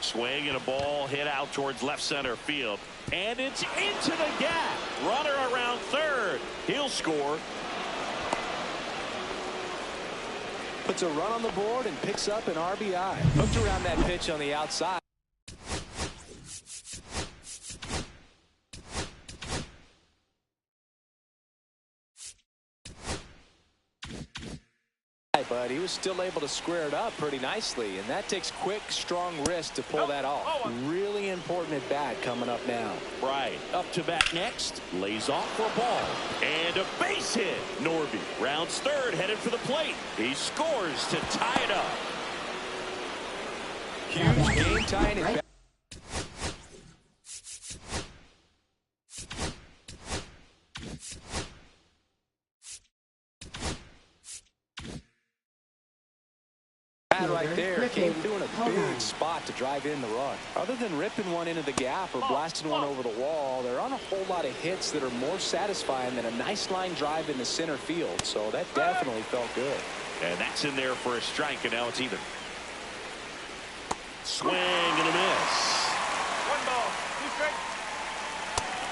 Swing and a ball hit out towards left center field. And it's into the gap. Runner around third. He'll score. Puts a run on the board and picks up an RBI. Hooked around that pitch on the outside. But he was still able to square it up pretty nicely, and that takes quick, strong wrist to pull that off. Really important at bat coming up now. Right. Up to bat next. Lays off for a ball. And a base hit. Norby rounds third, headed for the plate. He scores to tie it up. Huge game tying at bat. Right there came through in a big spot to drive in the run. Other than ripping one into the gap or blasting one over the wall, there aren't a whole lot of hits that are more satisfying than a nice line drive in the center field. So that definitely felt good. And that's in there for a strike, and now it's even. Swing and a miss. 1 ball, 2 strikes.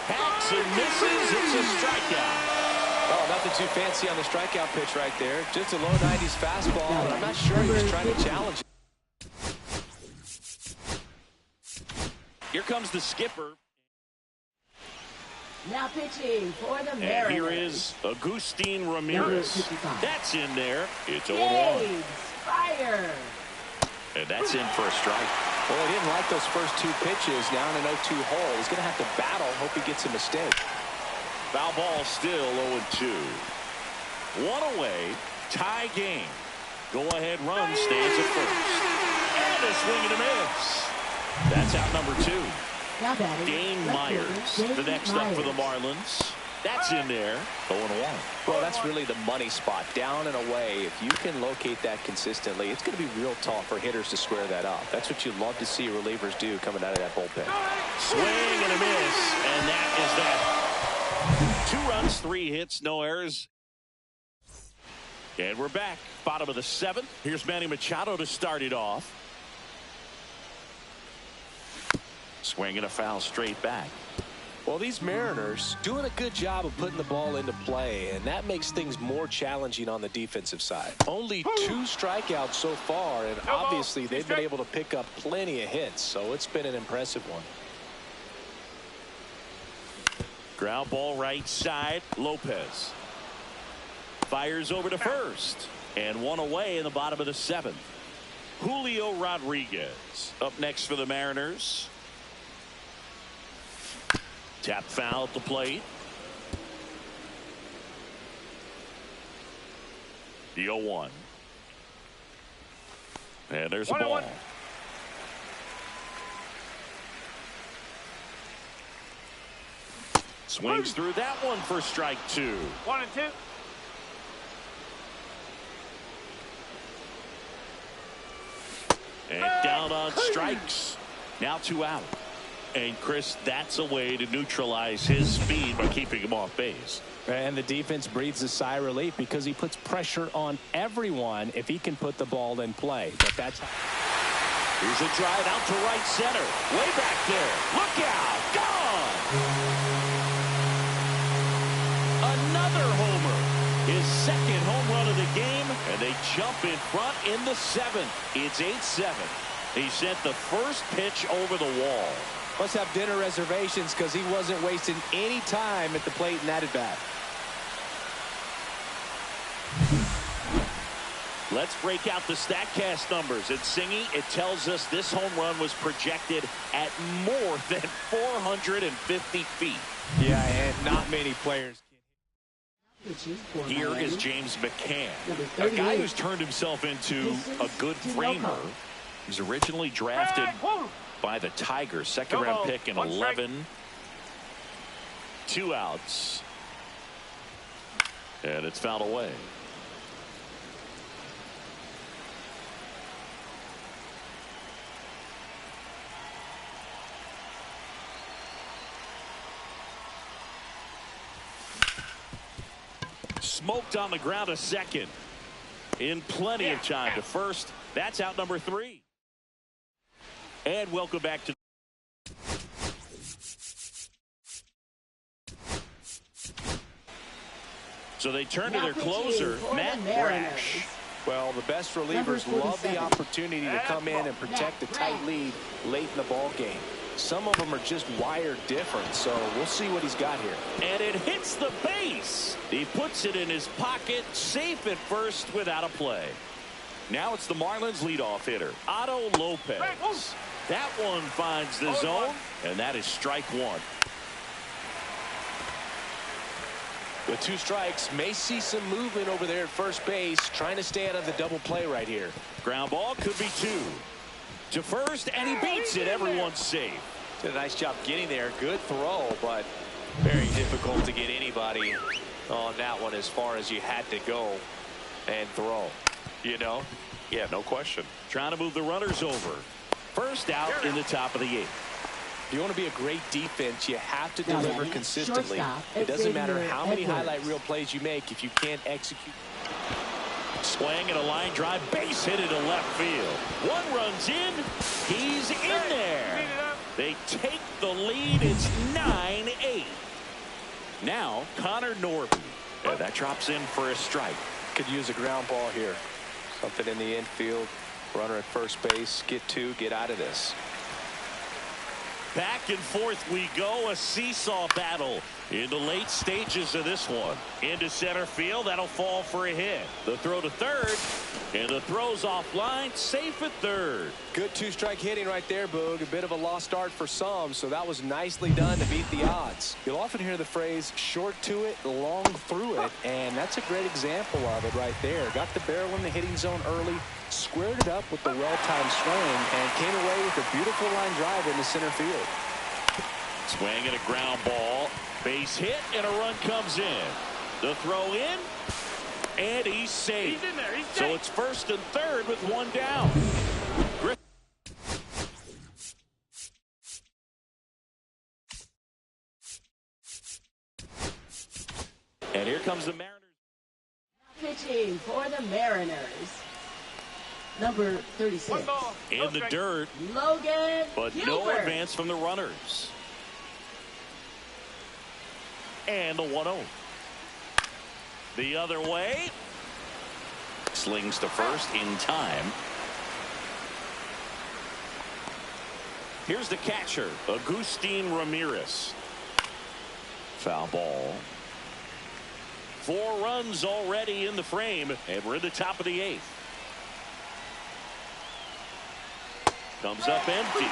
Hacks and misses. It's a strikeout. Oh, nothing too fancy on the strikeout pitch right there. Just a low 90s fastball, and I'm not sure he was trying to challenge it. Here comes the skipper. Now pitching for the Mariners. And here is Agustin Ramirez. That's in there. It's 0-1. James Fire. And that's in for a strike. Well, he didn't like those first two pitches. Now in an 0-2 hole. He's going to have to battle. Hope he gets a mistake. Foul ball still 0-2. One away. Tie game. Go-ahead run stands at first. And a swing and a miss. That's out number 2. Now batting, Dane Myers, the next up for the Marlins. That's in there. 0-1. Well, that's really the money spot. Down and away. If you can locate that consistently, it's going to be real tough for hitters to square that up. That's what you love to see relievers do coming out of that bullpen. Swing and a miss. And that is that. 2 runs, 3 hits, no errors. And we're back. Bottom of the 7th. Here's Manny Machado to start it off. Swing and a foul straight back. Well, these Mariners doing a good job of putting the ball into play, and that makes things more challenging on the defensive side. Only 2 strikeouts so far, and obviously they've been able to pick up plenty of hits, so it's been an impressive one. Ground ball right side. Lopez fires over to first, and 1 away in the bottom of the 7th. Julio Rodriguez up next for the Mariners. Tap foul at the plate. The 0-1. And there's a ball. Swings through that one for strike 2. 1-2. And down on strikes. Now 2 out. And Chris, that's a way to neutralize his speed by keeping him off base. And the defense breathes a sigh of relief because he puts pressure on everyone if he can put the ball in play. But that's here's a drive out to right center. Way back there. Look out. Gone. Another homer. His 2nd home run of the game. And they jump in front in the 7th. It's 8-7. He sent the first pitch over the wall. Must have dinner reservations because he wasn't wasting any time at the plate in that at bat. Let's break out the StatCast numbers. At Singy, it tells us this home run was projected at more than 450 feet. Yeah, and not many players. Here is James McCann, a guy who's turned himself into a good framer. He was originally drafted by the Tigers, 2nd-round pick in 11. 2 outs. And it's fouled away. Smoked on the ground a second. In plenty of time to first. That's out number 3. And welcome back to so they turn to their closer, Matt Brash. Well, the best relievers love the opportunity to come in and protect a tight lead late in the ball game. Some of them are just wired different, so we'll see what he's got here. And it hits the base. He puts it in his pocket, safe at first without a play. Now it's the Marlins leadoff hitter, Otto Lopez. That one finds the zone, and that is strike 1. With 2 strikes, may see some movement over there at first base, trying to stay out of the double play right here. Ground ball could be 2. To first, and he beats it. Everyone's safe. Did a nice job getting there. Good throw, but very difficult to get anybody on that one as far as you had to go and throw. You know? Yeah, no question. Trying to move the runners over. First out in the top of the 8th. If you want to be a great defense, you have to deliver consistently. It doesn't matter how many highlight reel plays you make if you can't execute. Swing and a line drive, base hit into left field. 1 runs in. He's in there. They take the lead. It's 9-8. Now Connor Norby. Yeah, that drops in for a strike. Could use a ground ball here. Something in the infield. Runner at first base. Get 2. Get out of this. Back and forth we go. A seesaw battle In the late stages of this one. Into center field. That'll fall for a hit. The throw to third. And the throw's offline. Safe at third. Good two-strike hitting right there, Boog. A bit of a lost start for some, so that was nicely done to beat the odds. You'll often hear the phrase, short to it, long through it, and that's a great example of it right there. Got the barrel in the hitting zone early, squared it up with the well-timed swing, and came away with a beautiful line drive into center field. Swing and a ground ball. Base hit, and a run comes in. The throw in, and he's safe. He's in there. He's So safe. it's first and third with one down. And here comes the Mariners. Pitching for the Mariners. Number 36. One ball. No In the strike. dirt, Logan but no Gilbert. advance from the runners. And the 1-0. The other way. Slings to first in time. Here's the catcher, Agustin Ramirez. Foul ball. 4 runs already in the frame, and we're in the top of the 8th. Comes up empty.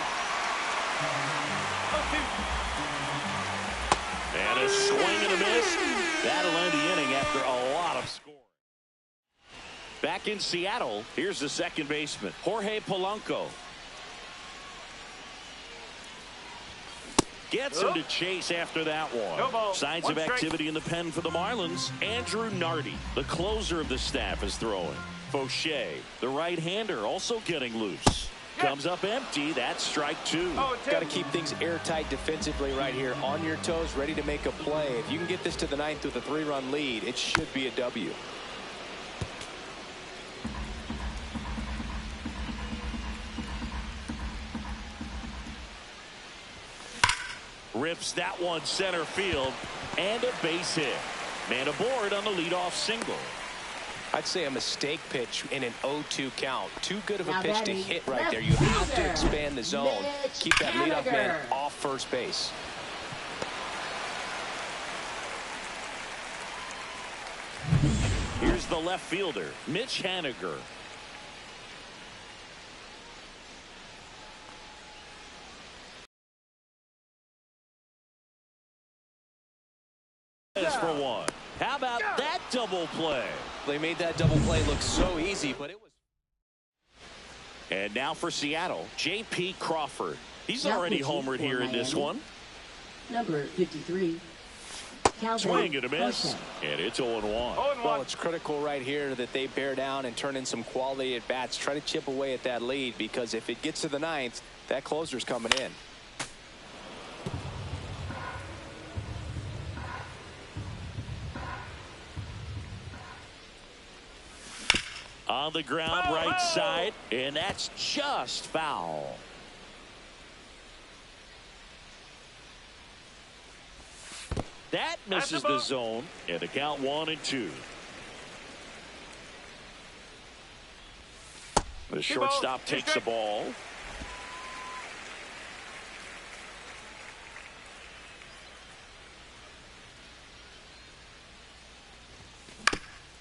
And a swing and a miss. That'll end the inning after a lot of scoring. Back in Seattle, here's the second baseman, Jorge Polanco. Gets him to chase after that one. No ball. Signs One of strike. activity in the pen for the Marlins. Andrew Nardi, the closer of the staff, is throwing. Fauché, the right-hander, also getting loose. Comes up empty. That's strike 2. Oh, Got to keep things airtight defensively right here. On your toes, ready to make a play. If you can get this to the 9th with a 3-run lead, it should be a W. Rips that one center field, and a base hit. Man aboard on the leadoff single. I'd say a mistake pitch in an 0-2 count. Too good of a Now pitch to batting hit right left there. You have to fielder, expand the zone. Mitch Keep that leadoff man Haniger. off first base. Here's the left fielder, Mitch Haniger. For one. How about that double play? They made that double play look so easy, but it was. And now for Seattle, J.P. Crawford. He's Now already pitching homered for here in this Miami. one. Number 53. Calvin Swing and a miss. Marshall. And it's 0-1. 0-1. Well, it's critical right here that they bear down and turn in some quality at bats. Try to chip away at that lead, because if it gets to the 9th, that closer's coming in. On the ground, right side, and that's just foul. That misses the zone, and the count 1-2. The shortstop takes the ball.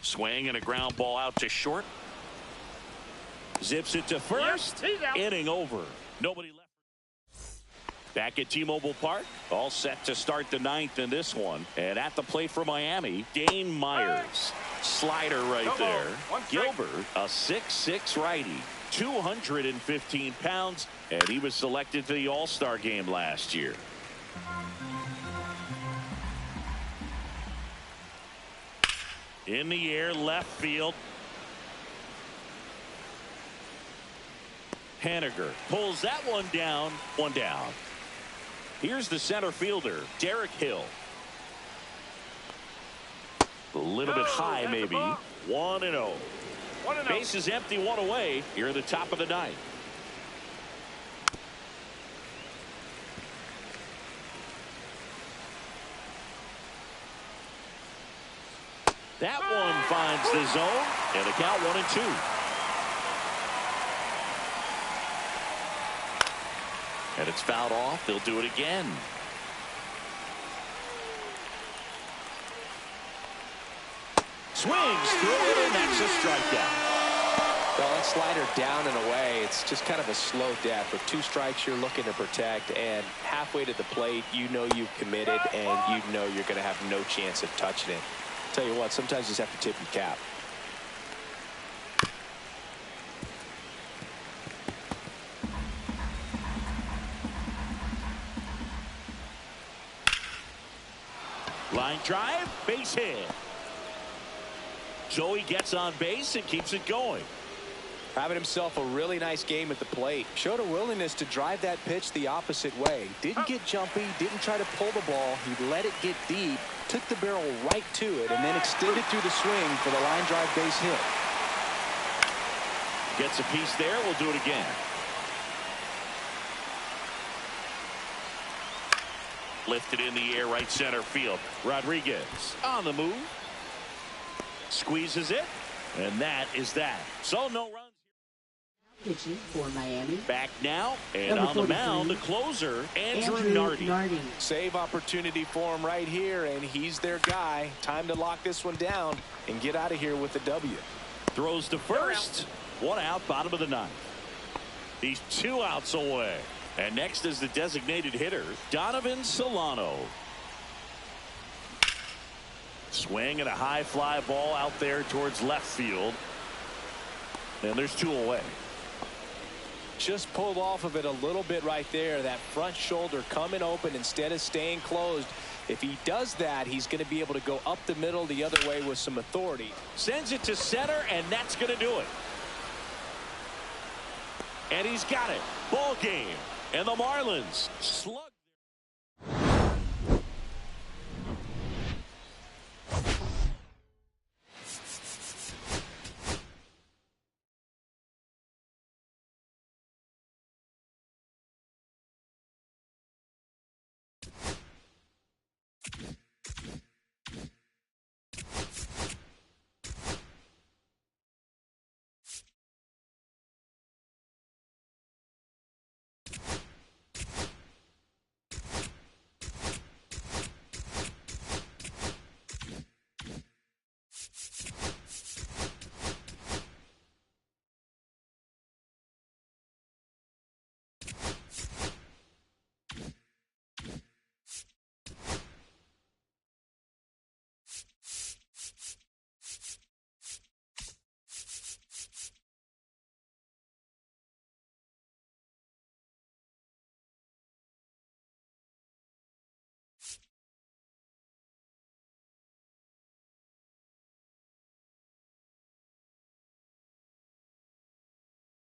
Swing and a ground ball out to short. Zips it to first. Yep, he's out. Inning over. Nobody left. Back at T-Mobile Park. All set to start the 9th in this one. And at the plate for Miami, Dane Myers. Slider right No ball. there. One strike. Gilbert, a 6'6" righty. 215 pounds. And he was selected to the All-Star game last year. In the air, left field. Haniger pulls that one down. One down. Here's the center fielder, Derek Hill. A little bit high, that's a maybe. ball. 1-0. 1-0. Base is empty, one away. Here at the top of the 9th. That one finds the zone, and the count 1-2. And it's fouled off. They'll do it again. Swings through it, and that's a strikeout. Well, that slider down and away, it's just kind of a slow death. With 2 strikes you're looking to protect, and halfway to the plate, you know you've committed, and you know you're going to have no chance of touching it. Tell you what, sometimes you just have to tip your cap. Line drive, base hit. Joey gets on base and keeps it going. Having himself a really nice game at the plate. Showed a willingness to drive that pitch the opposite way. Didn't get jumpy, didn't try to pull the ball. He let it get deep, took the barrel right to it, and then extended through the swing for the line drive base hit. Gets a piece there. We'll do it again. Lifted in the air, right center field. Rodriguez on the move. Squeezes it. And that is that. So no runs. Pitching for Miami. Back now, and Number on the 43, mound, the closer, Andrew Nardi. Save opportunity for him right here, and he's their guy. Time to lock this one down and get out of here with the W. Throws to first. 1 out, bottom of the 9th. He's 2 outs away. And next is the designated hitter, Donovan Solano. Swing and a high fly ball out there towards left field. And there's 2 away. Just pulled off of it a little bit right there. That front shoulder coming open instead of staying closed. If he does that, he's going to be able to go up the middle the other way with some authority. Sends it to center, and that's going to do it. And he's got it. Ball game. And the Marlins slug.